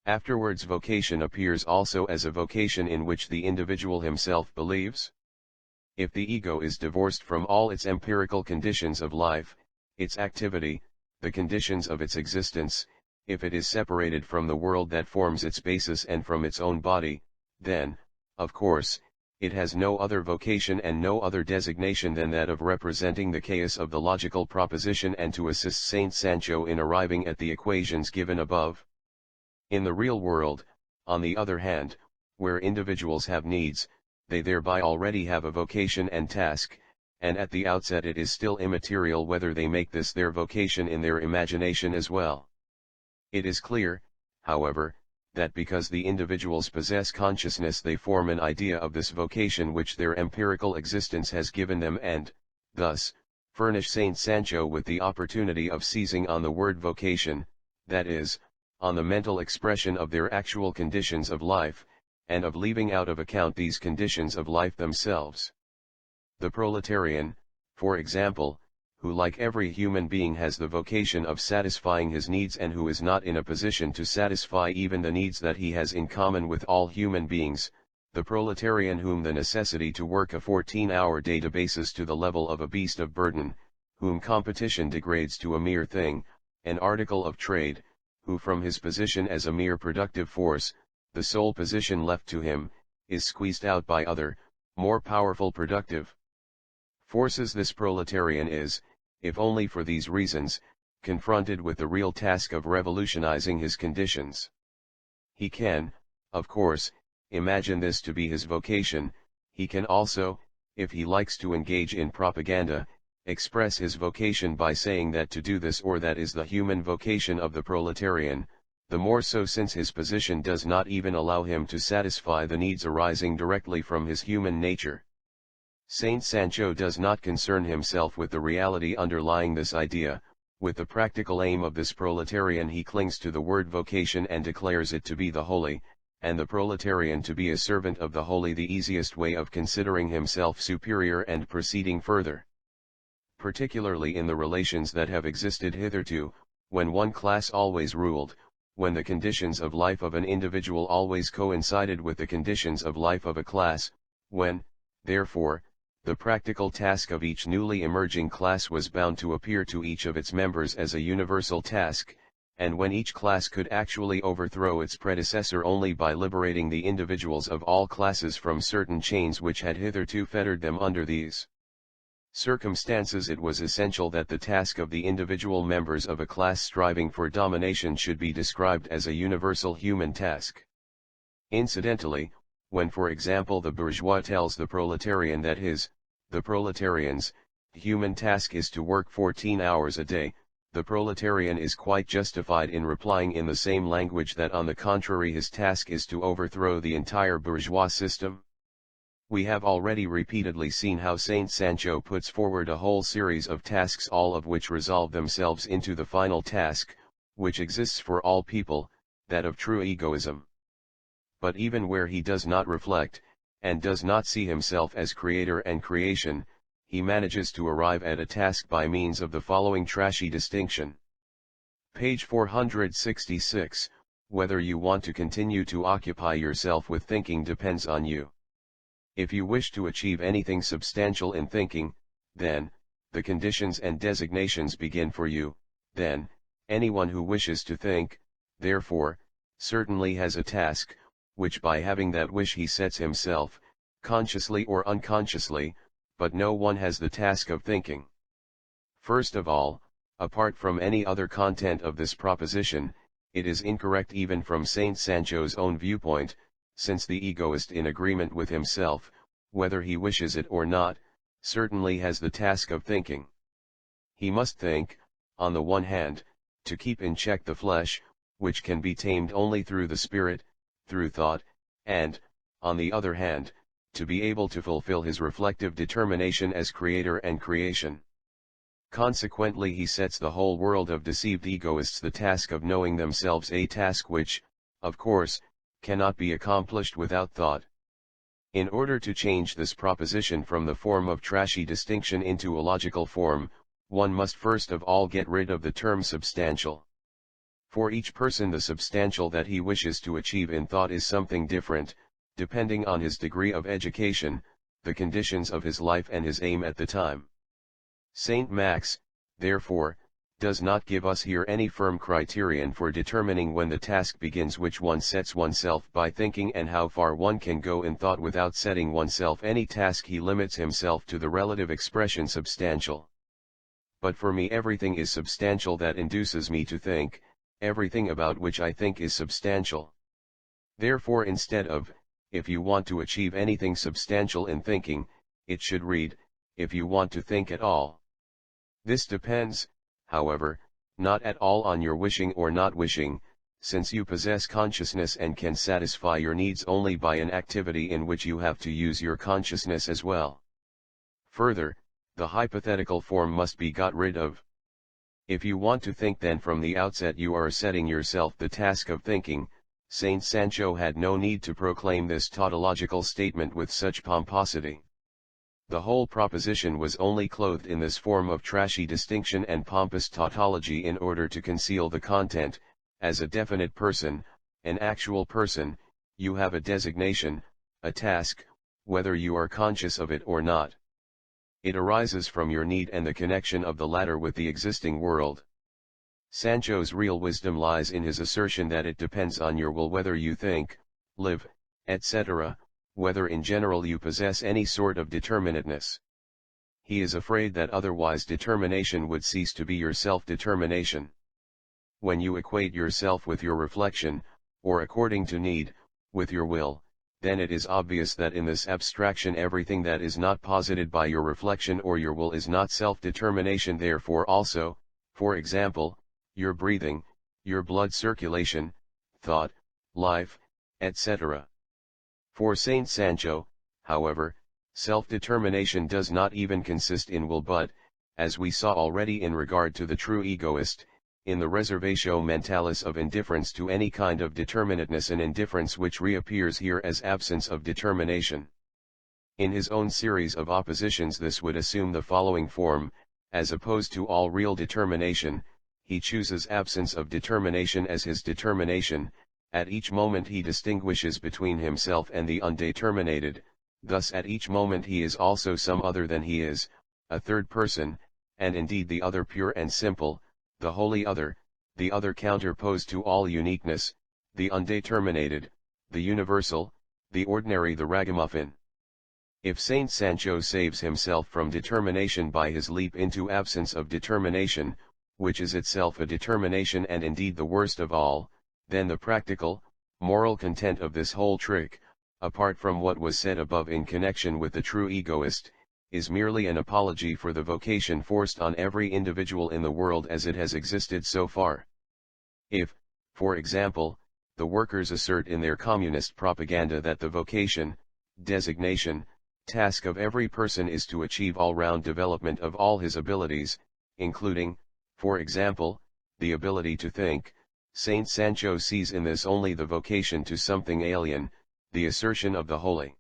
Afterwards vocation appears also as a vocation in which the individual himself believes. If the ego is divorced from all its empirical conditions of life, its activity, the conditions of its existence, if it is separated from the world that forms its basis and from its own body, then, of course, it has no other vocation and no other designation than that of representing the chaos of the logical proposition and to assist Saint Sancho in arriving at the equations given above. In the real world, on the other hand, where individuals have needs, they thereby already have a vocation and task, and at the outset it is still immaterial whether they make this their vocation in their imagination as well. It is clear, however, that because the individuals possess consciousness they form an idea of this vocation which their empirical existence has given them and, thus, furnish Saint Sancho with the opportunity of seizing on the word vocation, that is, on the mental expression of their actual conditions of life, and of leaving out of account these conditions of life themselves. The proletarian, for example, who like every human being has the vocation of satisfying his needs and who is not in a position to satisfy even the needs that he has in common with all human beings, the proletarian whom the necessity to work a 14-hour day debases to the level of a beast of burden, whom competition degrades to a mere thing, an article of trade, who from his position as a mere productive force, the sole position left to him, is squeezed out by other, more powerful productive forces. This proletarian is, if only for these reasons, confronted with the real task of revolutionizing his conditions. He can, of course, imagine this to be his vocation. He can also, if he likes to engage in propaganda, express his vocation by saying that to do this or that is the human vocation of the proletarian, the more so since his position does not even allow him to satisfy the needs arising directly from his human nature. Saint Sancho does not concern himself with the reality underlying this idea. With the practical aim of this proletarian he clings to the word vocation and declares it to be the holy, and the proletarian to be a servant of the wholly the easiest way of considering himself superior and proceeding further. Particularly in the relations that have existed hitherto, when one class always ruled, when the conditions of life of an individual always coincided with the conditions of life of a class, when, therefore, the practical task of each newly emerging class was bound to appear to each of its members as a universal task, and when each class could actually overthrow its predecessor only by liberating the individuals of all classes from certain chains which had hitherto fettered them under these circumstances, it was essential that the task of the individual members of a class striving for domination should be described as a universal human task. Incidentally, when for example the bourgeois tells the proletarian that the proletarian's, human task is to work 14 hours a day, the proletarian is quite justified in replying in the same language that on the contrary his task is to overthrow the entire bourgeois system. We have already repeatedly seen how Saint Sancho puts forward a whole series of tasks, all of which resolve themselves into the final task, which exists for all people, that of true egoism. But even where he does not reflect, and does not see himself as creator and creation, he manages to arrive at a task by means of the following trashy distinction. Page 466, whether you want to continue to occupy yourself with thinking depends on you. If you wish to achieve anything substantial in thinking, then, the conditions and designations begin for you, then, anyone who wishes to think, therefore, certainly has a task, which by having that wish he sets himself, consciously or unconsciously, but no one has the task of thinking. First of all, apart from any other content of this proposition, it is incorrect even from Saint Sancho's own viewpoint, since the egoist in agreement with himself, whether he wishes it or not, certainly has the task of thinking. He must think, on the one hand, to keep in check the flesh, which can be tamed only through the spirit, through thought, and, on the other hand, to be able to fulfill his reflective determination as creator and creation. Consequently he sets the whole world of deceived egoists the task of knowing themselves, a task which, of course, cannot be accomplished without thought. In order to change this proposition from the form of trashy distinction into a logical form, one must first of all get rid of the term substantial. For each person the substantial that he wishes to achieve in thought is something different, depending on his degree of education, the conditions of his life and his aim at the time. Saint Max, therefore, does not give us here any firm criterion for determining when the task begins which one sets oneself by thinking and how far one can go in thought without setting oneself any task. He limits himself to the relative expression substantial. But for me everything is substantial that induces me to think, everything about which I think is substantial. Therefore instead of, if you want to achieve anything substantial in thinking, it should read, if you want to think at all. This depends, however, not at all on your wishing or not wishing, since you possess consciousness and can satisfy your needs only by an activity in which you have to use your consciousness as well. Further, the hypothetical form must be got rid of. If you want to think, then from the outset you are setting yourself the task of thinking. Saint Sancho had no need to proclaim this tautological statement with such pomposity. The whole proposition was only clothed in this form of trashy distinction and pompous tautology in order to conceal the content. As a definite person, an actual person, you have a designation, a task, whether you are conscious of it or not. It arises from your need and the connection of the latter with the existing world. Sancho's real wisdom lies in his assertion that it depends on your will whether you think, live, etc., whether in general you possess any sort of determinateness. He is afraid that otherwise determination would cease to be your self-determination. When you equate yourself with your reflection, or according to need, with your will, then it is obvious that in this abstraction everything that is not posited by your reflection or your will is not self-determination. Therefore also, for example, your breathing, your blood circulation, thought, life, etc. For Saint Sancho, however, self-determination does not even consist in will but, as we saw already in regard to the true egoist, in the reservatio mentalis of indifference to any kind of determinateness, an indifference which reappears here as absence of determination. In his own series of oppositions this would assume the following form: as opposed to all real determination, he chooses absence of determination as his determination. At each moment he distinguishes between himself and the undeterminated, thus at each moment he is also some other than he is, a third person, and indeed the other pure and simple, the wholly other, the other counterposed to all uniqueness, the undeterminated, the universal, the ordinary, the ragamuffin. If Saint Sancho saves himself from determination by his leap into absence of determination, which is itself a determination and indeed the worst of all, then the practical, moral content of this whole trick, apart from what was said above in connection with the true egoist, is merely an apology for the vocation forced on every individual in the world as it has existed so far. If, for example, the workers assert in their communist propaganda that the vocation, designation, task of every person is to achieve all-round development of all his abilities, including, for example, the ability to think, Saint Sancho sees in this only the vocation to something alien, the assertion of the holy.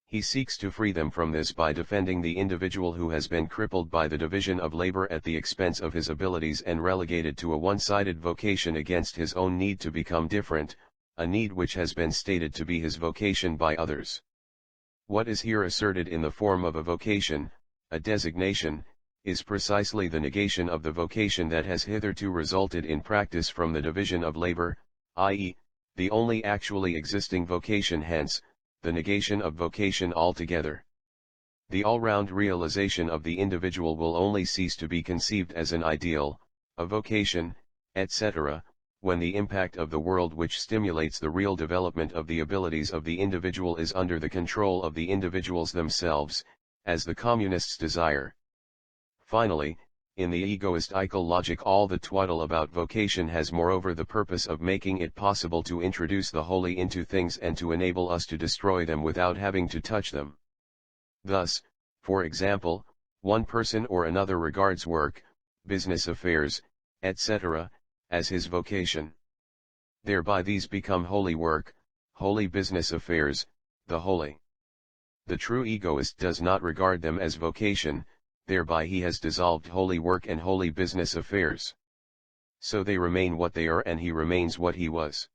He seeks to free them from this by defending the individual who has been crippled by the division of labor at the expense of his abilities and relegated to a one-sided vocation against his own need to become different, a need which has been stated to be his vocation by others. What is here asserted in the form of a vocation, a designation, is precisely the negation of the vocation that has hitherto resulted in practice from the division of labor, i.e., the only actually existing vocation, hence, the negation of vocation altogether. The all-round realization of the individual will only cease to be conceived as an ideal, a vocation, etc., when the impact of the world which stimulates the real development of the abilities of the individual is under the control of the individuals themselves, as the communists desire. Finally, in the egoistical logic all the twaddle about vocation has moreover the purpose of making it possible to introduce the holy into things and to enable us to destroy them without having to touch them. Thus, for example, one person or another regards work, business affairs, etc., as his vocation. Thereby these become holy work, holy business affairs, the holy. The true egoist does not regard them as vocation, thereby he has dissolved holy work and holy business affairs. So they remain what they are and he remains what he was.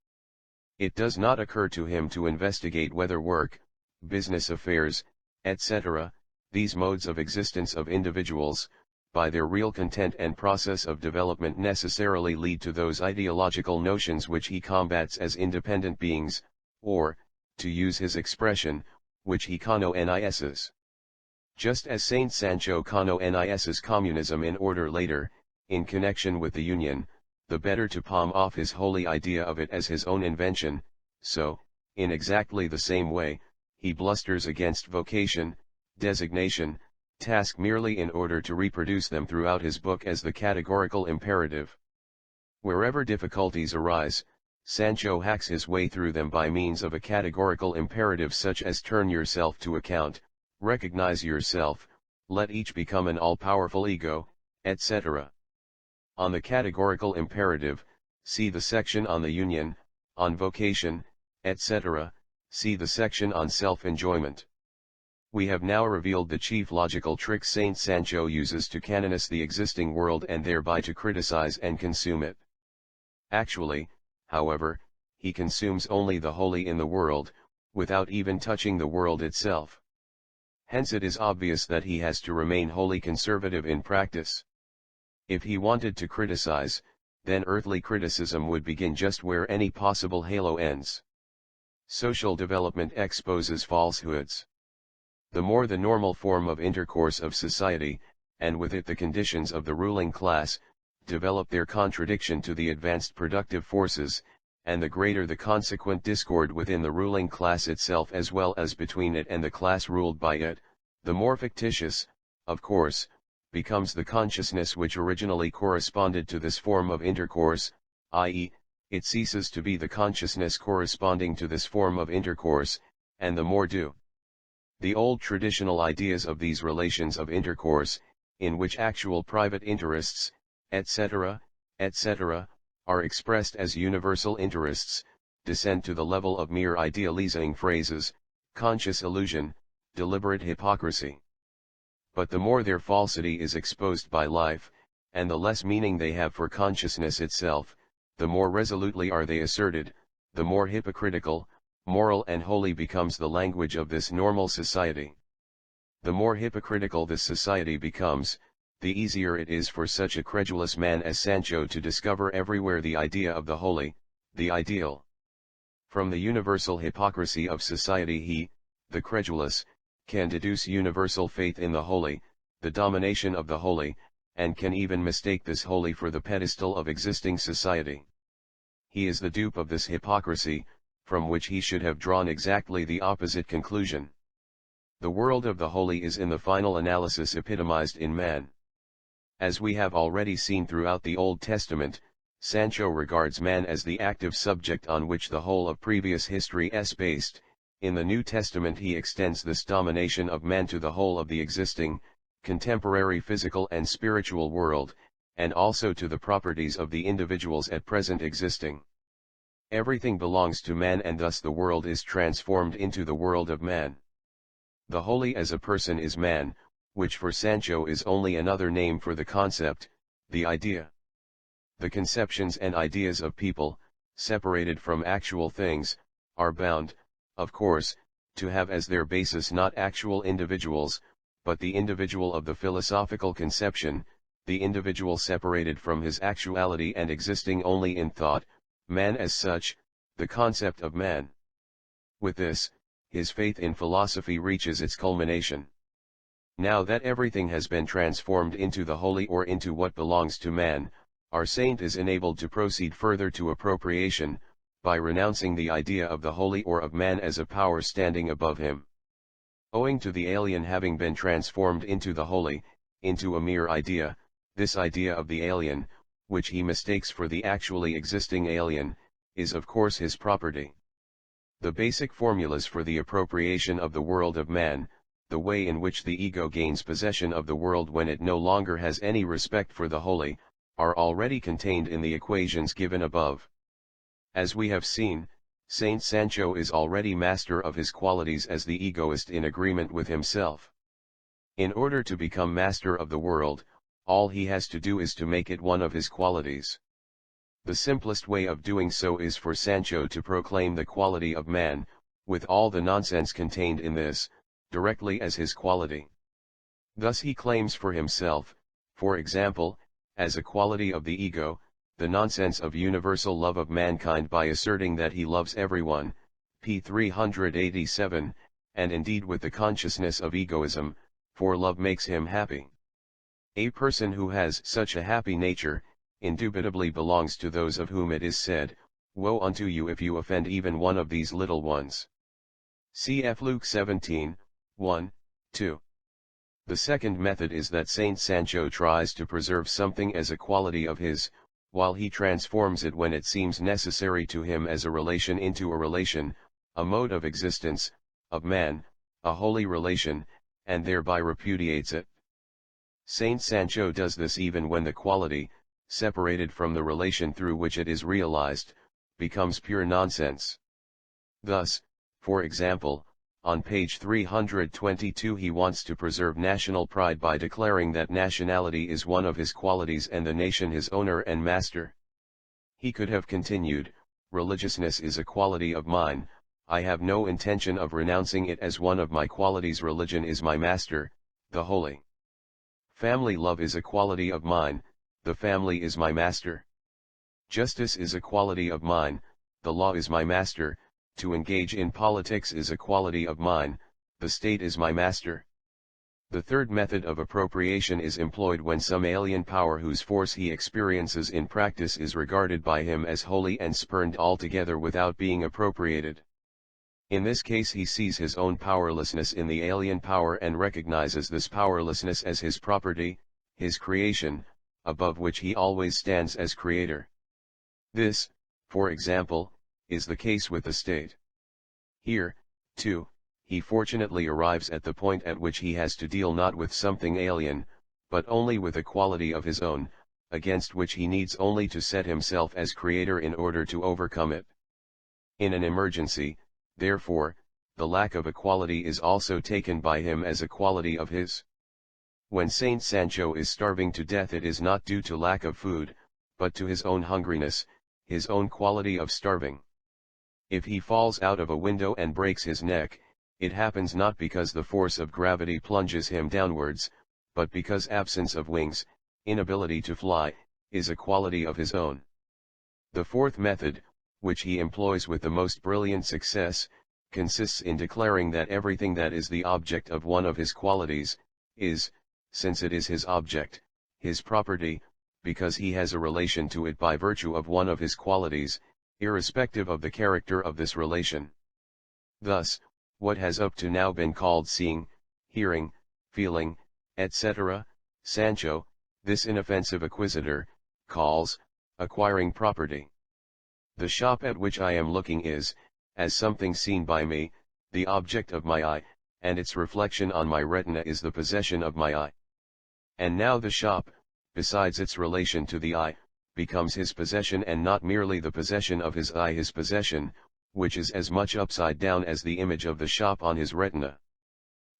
It does not occur to him to investigate whether work, business affairs, etc., these modes of existence of individuals, by their real content and process of development necessarily lead to those ideological notions which he combats as independent beings, or, to use his expression, which he canonises. Just as Saint Sancho canonises communism in order later, in connection with the Union, the better to palm off his holy idea of it as his own invention, so, in exactly the same way, he blusters against vocation, designation, task merely in order to reproduce them throughout his book as the categorical imperative. Wherever difficulties arise, Sancho hacks his way through them by means of a categorical imperative such as turn yourself to account, recognize yourself, let each become an all-powerful ego, etc. On the categorical imperative, see the section on the Union, on vocation, etc., see the section on self-enjoyment. We have now revealed the chief logical trick Saint Sancho uses to canonize the existing world and thereby to criticize and consume it. Actually, however, he consumes only the holy in the world, without even touching the world itself. Hence it is obvious that he has to remain wholly conservative in practice. If he wanted to criticize, then earthly criticism would begin just where any possible halo ends. Social development exposes falsehoods. The more the normal form of intercourse of society, and with it the conditions of the ruling class, develop their contradiction to the advanced productive forces, and the greater the consequent discord within the ruling class itself as well as between it and the class ruled by it, the more fictitious, of course, becomes the consciousness which originally corresponded to this form of intercourse, i.e., it ceases to be the consciousness corresponding to this form of intercourse, and the more do the old traditional ideas of these relations of intercourse, in which actual private interests, etc., etc., are expressed as universal interests, descend to the level of mere idealizing phrases, conscious illusion, deliberate hypocrisy. But the more their falsity is exposed by life, and the less meaning they have for consciousness itself, the more resolutely are they asserted, the more hypocritical, moral and holy becomes the language of this normal society. The more hypocritical this society becomes, the easier it is for such a credulous man as Sancho to discover everywhere the idea of the holy, the ideal. From the universal hypocrisy of society he, the credulous, can deduce universal faith in the holy, the domination of the holy, and can even mistake this holy for the pedestal of existing society. He is the dupe of this hypocrisy, from which he should have drawn exactly the opposite conclusion. The world of the holy is in the final analysis epitomized in man. As we have already seen throughout the Old Testament, Sancho regards man as the active subject on which the whole of previous history is based. In the New Testament he extends this domination of man to the whole of the existing, contemporary physical and spiritual world, and also to the properties of the individuals at present existing. Everything belongs to man, and thus the world is transformed into the world of man. The holy as a person is man, which for Sancho is only another name for the concept, the idea. The conceptions and ideas of people, separated from actual things, are bound, of course, to have as their basis not actual individuals, but the individual of the philosophical conception, the individual separated from his actuality and existing only in thought, man as such, the concept of man. With this, his faith in philosophy reaches its culmination. Now that everything has been transformed into the holy or into what belongs to man, our saint is enabled to proceed further to appropriation, by renouncing the idea of the holy or of man as a power standing above him. Owing to the alien having been transformed into the holy, into a mere idea, this idea of the alien, which he mistakes for the actually existing alien, is of course his property. The basic formulas for the appropriation of the world of man, the way in which the ego gains possession of the world when it no longer has any respect for the holy, are already contained in the equations given above. As we have seen, Saint Sancho is already master of his qualities as the egoist in agreement with himself. In order to become master of the world, all he has to do is to make it one of his qualities. The simplest way of doing so is for Sancho to proclaim the quality of man, with all the nonsense contained in this, directly as his quality. Thus he claims for himself, for example, as a quality of the ego, the nonsense of universal love of mankind by asserting that he loves everyone, p. 387, and indeed with the consciousness of egoism, for love makes him happy. A person who has such a happy nature, indubitably belongs to those of whom it is said, "Woe unto you if you offend even one of these little ones." Cf. Luke 17, 1, 2. The second method is that Saint Sancho tries to preserve something as a quality of his, while he transforms it when it seems necessary to him as a relation into a relation, a mode of existence, of man, a holy relation, and thereby repudiates it. Saint Sancho does this even when the quality, separated from the relation through which it is realized, becomes pure nonsense. Thus, for example, on page 322 he wants to preserve national pride by declaring that nationality is one of his qualities and the nation his owner and master. He could have continued, "Religiousness is a quality of mine, I have no intention of renouncing it as one of my qualities. Religion is my master, the holy. Family love is a quality of mine, the family is my master. Justice is a quality of mine, the law is my master. To engage in politics is a quality of mine, the state is my master." The third method of appropriation is employed when some alien power whose force he experiences in practice is regarded by him as holy and spurned altogether without being appropriated. In this case he sees his own powerlessness in the alien power and recognizes this powerlessness as his property, his creation, above which he always stands as creator. This, for example, is the case with the state. Here, too, he fortunately arrives at the point at which he has to deal not with something alien, but only with a quality of his own, against which he needs only to set himself as creator in order to overcome it. In an emergency, therefore, the lack of a quality is also taken by him as a quality of his. When Saint Sancho is starving to death, it is not due to lack of food, but to his own hungriness, his own quality of starving. If he falls out of a window and breaks his neck, it happens not because the force of gravity plunges him downwards, but because absence of wings, inability to fly, is a quality of his own. The fourth method, which he employs with the most brilliant success, consists in declaring that everything that is the object of one of his qualities, is, since it is his object, his property, because he has a relation to it by virtue of one of his qualities, irrespective of the character of this relation. Thus, what has up to now been called seeing, hearing, feeling, etc., Sancho, this inoffensive acquisitor, calls acquiring property. The shop at which I am looking is, as something seen by me, the object of my eye, and its reflection on my retina is the possession of my eye. And now the shop, besides its relation to the eye, becomes his possession, and not merely the possession of his eye his possession, which is as much upside down as the image of the shop on his retina.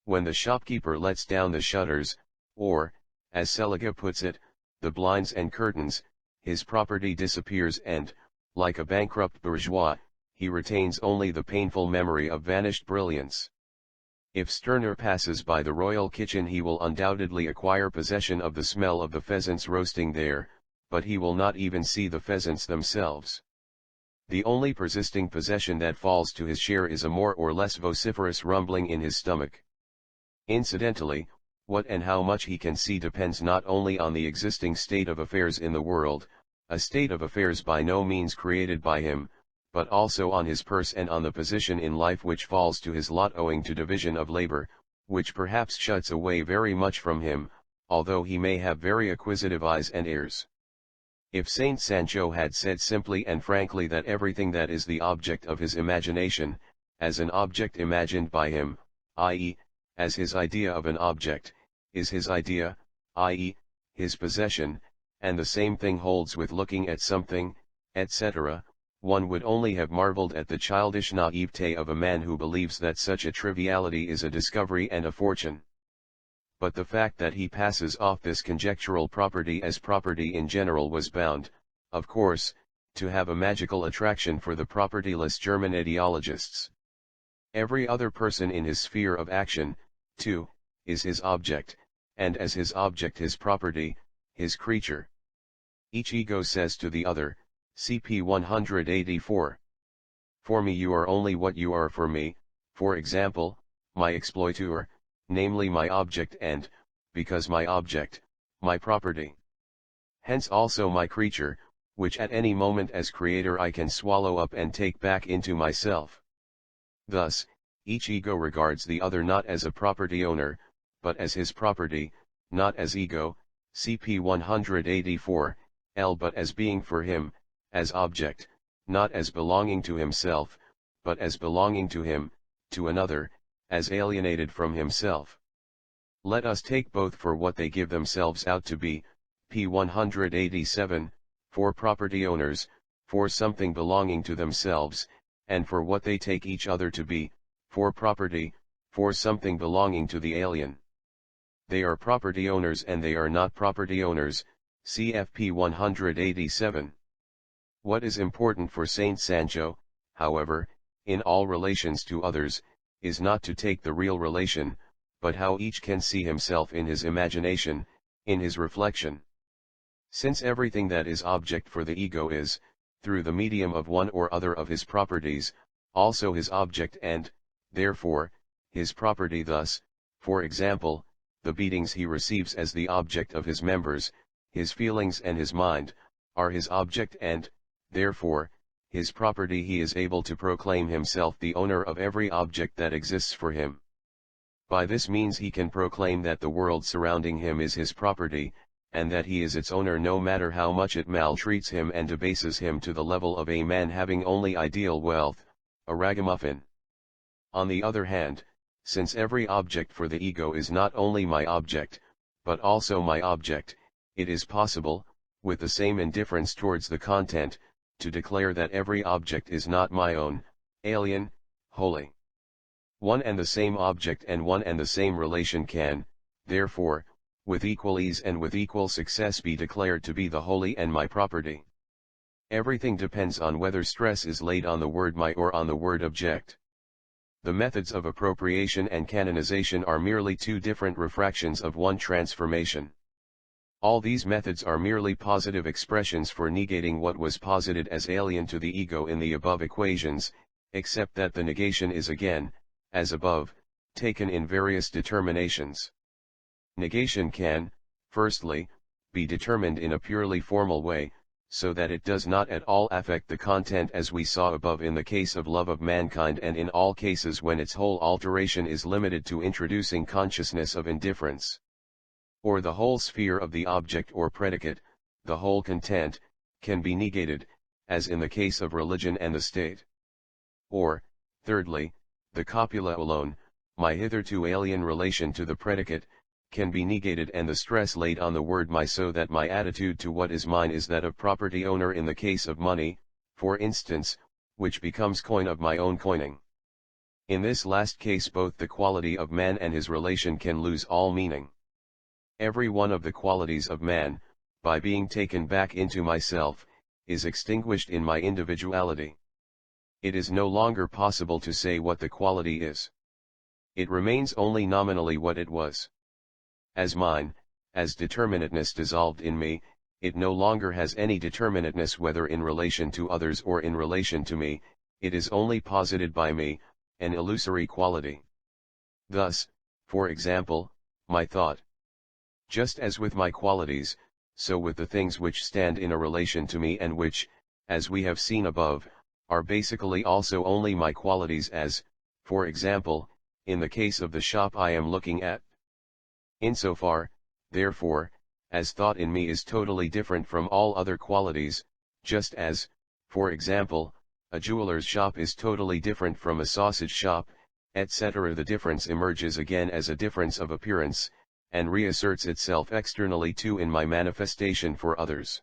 When the shopkeeper lets down the shutters, or, as Seneca puts it, the blinds and curtains, his property disappears and, like a bankrupt bourgeois, he retains only the painful memory of vanished brilliance. If Stirner passes by the royal kitchen, he will undoubtedly acquire possession of the smell of the pheasants roasting there, but he will not even see the pheasants themselves. The only persisting possession that falls to his share is a more or less vociferous rumbling in his stomach. Incidentally, what and how much he can see depends not only on the existing state of affairs in the world, a state of affairs by no means created by him, but also on his purse and on the position in life which falls to his lot owing to division of labor, which perhaps shuts away very much from him, although he may have very acquisitive eyes and ears. If Saint Sancho had said simply and frankly that everything that is the object of his imagination, as an object imagined by him, i.e., as his idea of an object, is his idea, i.e., his possession, and the same thing holds with looking at something, etc., one would only have marveled at the childish naivete of a man who believes that such a triviality is a discovery and a fortune. But the fact that he passes off this conjectural property as property in general was bound, of course, to have a magical attraction for the propertyless German ideologists. Every other person in his sphere of action, too, is his object, and as his object his property, his creature. Each ego says to the other, cp 184. For me you are only what you are for me, for example, my exploiteur, namely my object, and, because my object, my property. Hence also my creature, which at any moment as creator I can swallow up and take back into myself. Thus, each ego regards the other not as a property owner, but as his property, not as ego, cp 184, but as being for him, as object, not as belonging to himself, but as belonging to him, to another, as alienated from himself. Let us take both for what they give themselves out to be, p. 187, for property owners, for something belonging to themselves, and for what they take each other to be, for property, for something belonging to the alien. They are property owners and they are not property owners, cfp 187. What is important for Saint Sancho, however, in all relations to others, is not to take the real relation, but how each can see himself in his imagination, in his reflection. Since everything that is object for the ego is, through the medium of one or other of his properties, also his object and, therefore, his property. Thus, for example, the beatings he receives as the object of his members, his feelings and his mind, are his object and, therefore, his property. He is able to proclaim himself the owner of every object that exists for him. By this means he can proclaim that the world surrounding him is his property, and that he is its owner no matter how much it maltreats him and debases him to the level of a man having only ideal wealth, a ragamuffin. On the other hand, since every object for the ego is not only my object, but also my object, it is possible, with the same indifference towards the content, to declare that every object is not my own, alien, holy. One and the same object and one and the same relation can, therefore, with equal ease and with equal success be declared to be the holy and my property. Everything depends on whether stress is laid on the word my or on the word object. The methods of appropriation and canonization are merely two different refractions of one transformation. All these methods are merely positive expressions for negating what was posited as alien to the ego in the above equations, except that the negation is again, as above, taken in various determinations. Negation can, firstly, be determined in a purely formal way, so that it does not at all affect the content as we saw above in the case of love of mankind and in all cases when its whole alteration is limited to introducing consciousness of indifference. Or the whole sphere of the object or predicate, the whole content, can be negated, as in the case of religion and the state. Or, thirdly, the copula alone, my hitherto alien relation to the predicate, can be negated and the stress laid on the word my so that my attitude to what is mine is that of property owner in the case of money, for instance, which becomes coin of my own coining. In this last case both the quality of man and his relation can lose all meaning. Every one of the qualities of man, by being taken back into myself, is extinguished in my individuality. It is no longer possible to say what the quality is. It remains only nominally what it was. As mine, as determinateness dissolved in me, it no longer has any determinateness whether in relation to others or in relation to me, it is only posited by me, an illusory quality. Thus, for example, my thought. Just as with my qualities, so with the things which stand in a relation to me and which, as we have seen above, are basically also only my qualities as, for example, in the case of the shop I am looking at. Insofar, therefore, as thought in me is totally different from all other qualities, just as, for example, a jeweler's shop is totally different from a sausage shop, etc. The difference emerges again as a difference of appearance, and reasserts itself externally too in my manifestation for others.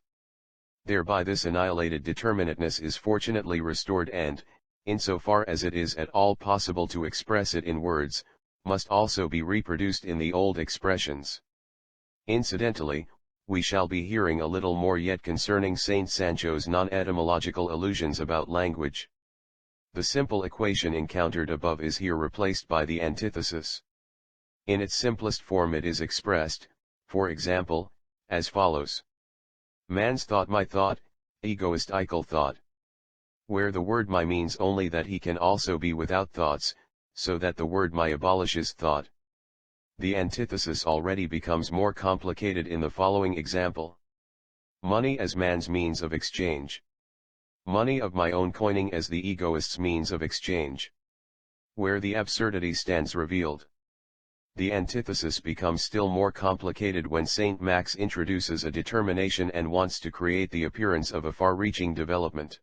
Thereby this annihilated determinateness is fortunately restored and, insofar as it is at all possible to express it in words, must also be reproduced in the old expressions. Incidentally, we shall be hearing a little more yet concerning Saint Sancho's non-etymological allusions about language. The simple equation encountered above is here replaced by the antithesis. In its simplest form it is expressed, for example, as follows. Man's thought my thought, egoistical thought. Where the word my means only that he can also be without thoughts, so that the word my abolishes thought. The antithesis already becomes more complicated in the following example. Money as man's means of exchange. Money of my own coining as the egoist's means of exchange. Where the absurdity stands revealed. The antithesis becomes still more complicated when Saint Max introduces a determination and wants to create the appearance of a far-reaching development.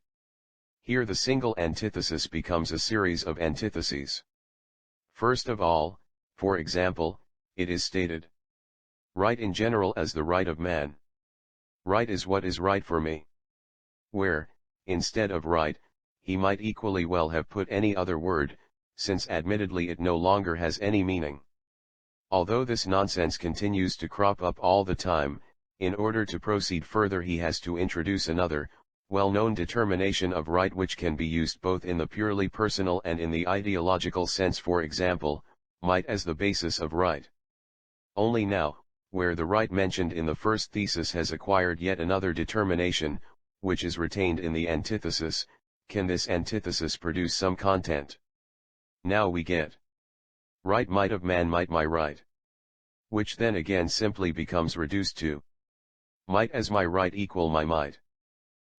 Here the single antithesis becomes a series of antitheses. First of all, for example, it is stated. Right in general as the right of man. Right is what is right for me. Where, instead of right, he might equally well have put any other word, since admittedly it no longer has any meaning. Although this nonsense continues to crop up all the time, in order to proceed further he has to introduce another, well-known determination of right which can be used both in the purely personal and in the ideological sense, for example, might as the basis of right. Only now, where the right mentioned in the first thesis has acquired yet another determination, which is retained in the antithesis, can this antithesis produce some content. Now we get right might of man might my right. Which then again simply becomes reduced to might as my right equal my might.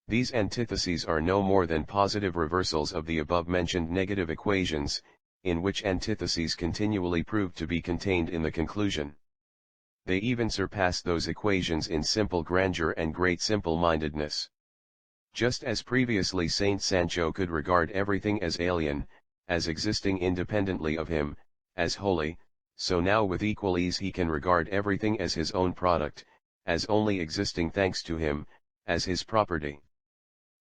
These antitheses are no more than positive reversals of the above-mentioned negative equations, in which antitheses continually prove to be contained in the conclusion. They even surpass those equations in simple grandeur and great simple-mindedness. Just as previously Saint Sancho could regard everything as alien, as existing independently of him, as holy, so now with equal ease he can regard everything as his own product, as only existing thanks to him, as his property.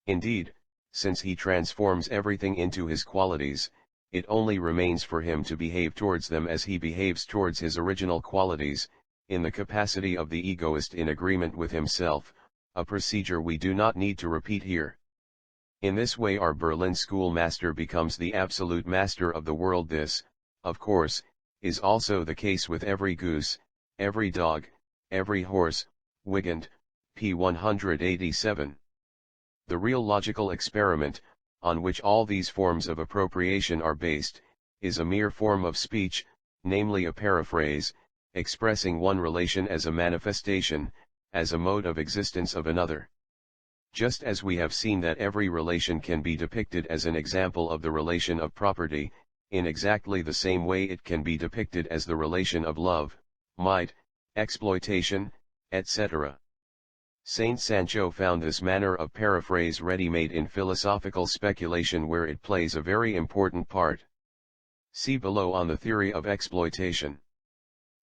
Indeed, since he transforms everything into his qualities, it only remains for him to behave towards them as he behaves towards his original qualities, in the capacity of the egoist in agreement with himself, a procedure we do not need to repeat here. In this way our Berlin schoolmaster becomes the absolute master of the world. This, of course, is also the case with every goose, every dog, every horse. Wigand, p. 187. The real logical experiment, on which all these forms of appropriation are based, is a mere form of speech, namely a paraphrase, expressing one relation as a manifestation, as a mode of existence of another. Just as we have seen that every relation can be depicted as an example of the relation of property, in exactly the same way it can be depicted as the relation of love, might, exploitation, etc. Saint Sancho found this manner of paraphrase ready-made in philosophical speculation, where it plays a very important part. See below on the theory of exploitation.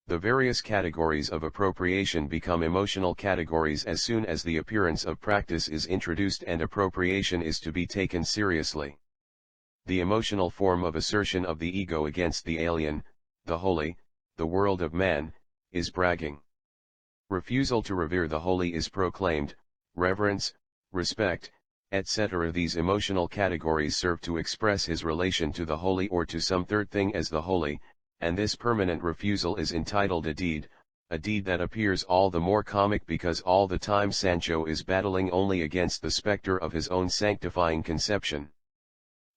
The various categories of appropriation become emotional categories as soon as the appearance of practice is introduced and appropriation is to be taken seriously. The emotional form of assertion of the ego against the alien, the holy, the world of man, is bragging. Refusal to revere the holy is proclaimed, reverence, respect, etc. These emotional categories serve to express his relation to the holy or to some third thing as the holy, and this permanent refusal is entitled a deed that appears all the more comic because all the time Sancho is battling only against the spectre of his own sanctifying conception.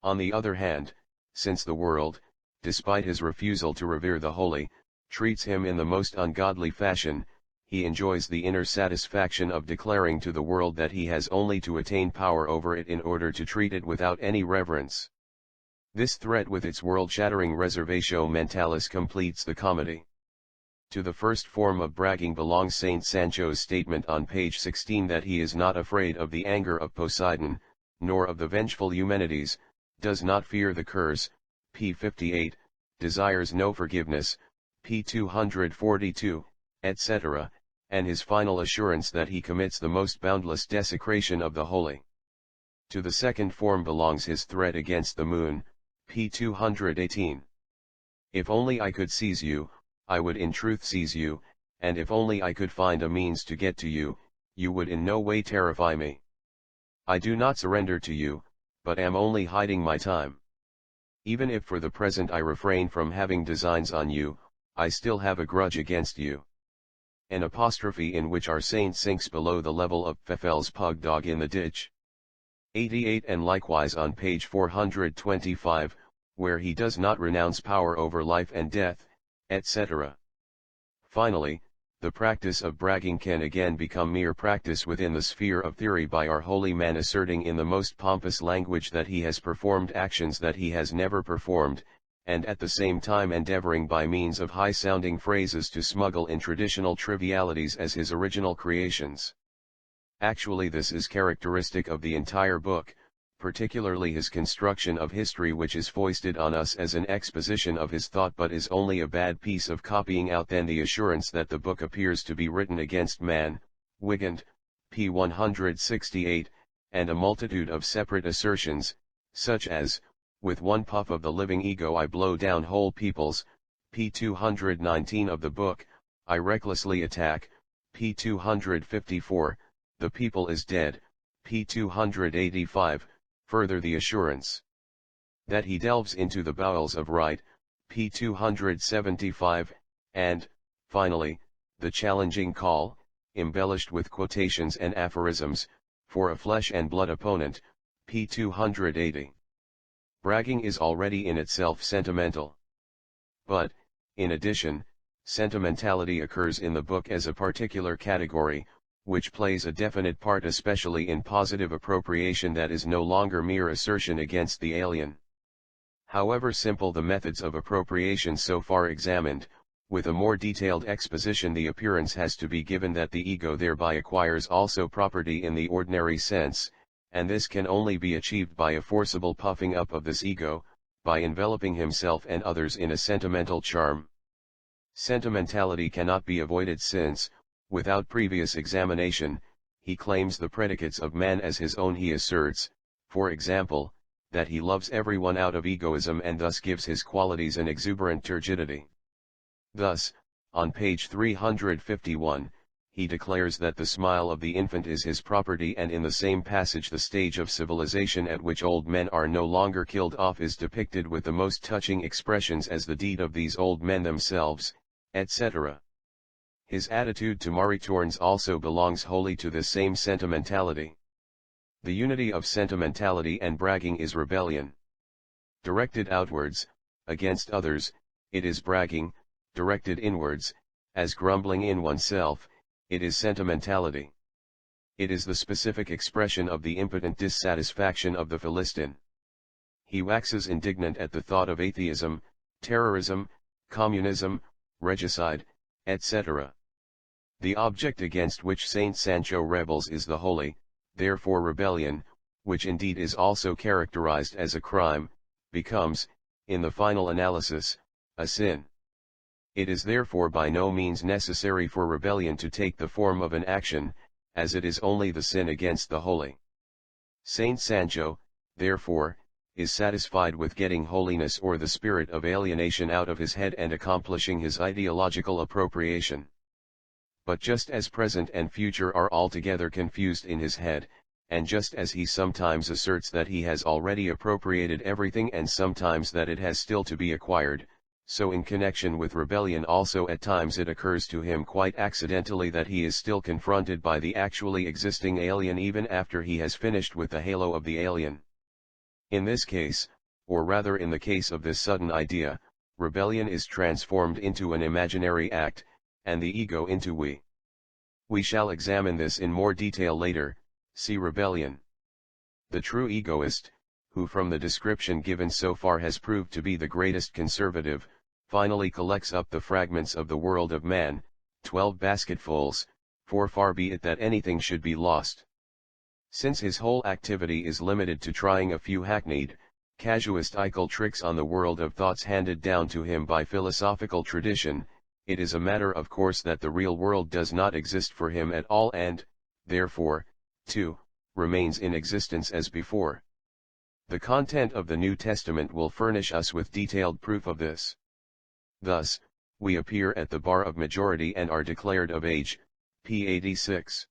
On the other hand, since the world, despite his refusal to revere the holy, treats him in the most ungodly fashion, he enjoys the inner satisfaction of declaring to the world that he has only to attain power over it in order to treat it without any reverence. This threat with its world-shattering reservatio mentalis completes the comedy. To the first form of bragging belongs Saint Sancho's statement on page 16 that he is not afraid of the anger of Poseidon, nor of the vengeful Eumenides, does not fear the curse, p. 58, desires no forgiveness, p. 242, etc., and his final assurance that he commits the most boundless desecration of the holy. To the second form belongs his threat against the moon, p. 218. If only I could seize you, I would in truth seize you, and if only I could find a means to get to you, you would in no way terrify me. I do not surrender to you, but am only hiding my time. Even if for the present I refrain from having designs on you, I still have a grudge against you. An apostrophe in which our saint sinks below the level of Pfeffel's pug dog in the ditch. 88. And likewise on page 425, where he does not renounce power over life and death, etc. Finally, the practice of bragging can again become mere practice within the sphere of theory by our holy man asserting in the most pompous language that he has performed actions that he has never performed, and at the same time endeavoring by means of high-sounding phrases to smuggle in traditional trivialities as his original creations. Actually this is characteristic of the entire book, particularly his construction of history, which is foisted on us as an exposition of his thought but is only a bad piece of copying out than the assurance that the book appears to be written against man, Wigand, p. 168, and a multitude of separate assertions, such as, with one puff of the living ego I blow down whole peoples, p. 219 of the book, I recklessly attack, p. 254, the people is dead, p. 285, further the assurance that he delves into the bowels of right, p. 275, and, finally, the challenging call, embellished with quotations and aphorisms, for a flesh and blood opponent, p. 280. Bragging is already in itself sentimental. But, in addition, sentimentality occurs in the book as a particular category, which plays a definite part especially in positive appropriation that is no longer mere assertion against the alien. However simple the methods of appropriation so far examined, with a more detailed exposition the appearance has to be given that the ego thereby acquires also property in the ordinary sense, and this can only be achieved by a forcible puffing up of this ego, by enveloping himself and others in a sentimental charm. Sentimentality cannot be avoided since, Without previous examination, he claims the predicates of man as his own. He asserts, for example, that he loves everyone out of egoism and thus gives his qualities an exuberant turgidity. Thus, on page 351, he declares that the smile of the infant is his property, and in the same passage the stage of civilization at which old men are no longer killed off is depicted with the most touching expressions as the deed of these old men themselves, etc. His attitude to Maritornes also belongs wholly to this same sentimentality. The unity of sentimentality and bragging is rebellion. Directed outwards, against others, it is bragging; directed inwards, as grumbling in oneself, it is sentimentality. It is the specific expression of the impotent dissatisfaction of the Philistine. He waxes indignant at the thought of atheism, terrorism, communism, regicide, etc. The object against which Saint Sancho rebels is the holy, therefore rebellion, which indeed is also characterized as a crime, becomes, in the final analysis, a sin. It is therefore by no means necessary for rebellion to take the form of an action, as it is only the sin against the holy. Saint Sancho, therefore, is satisfied with getting holiness or the spirit of alienation out of his head and accomplishing his ideological appropriation. But just as present and future are altogether confused in his head, and just as he sometimes asserts that he has already appropriated everything and sometimes that it has still to be acquired, so in connection with rebellion also at times it occurs to him quite accidentally that he is still confronted by the actually existing alien even after he has finished with the halo of the alien. In this case, or rather in the case of this sudden idea, rebellion is transformed into an imaginary act, and the ego into we. We shall examine this in more detail later. See Rebellion. The true egoist, who from the description given so far has proved to be the greatest conservative, finally collects up the fragments of the world of man, 12 basketfuls, for far be it that anything should be lost. Since his whole activity is limited to trying a few hackneyed, casuistical tricks on the world of thoughts handed down to him by philosophical tradition, it is a matter of course that the real world does not exist for him at all and, therefore, too, remains in existence as before. The content of the New Testament will furnish us with detailed proof of this. Thus, we appear at the bar of majority and are declared of age, p. 86.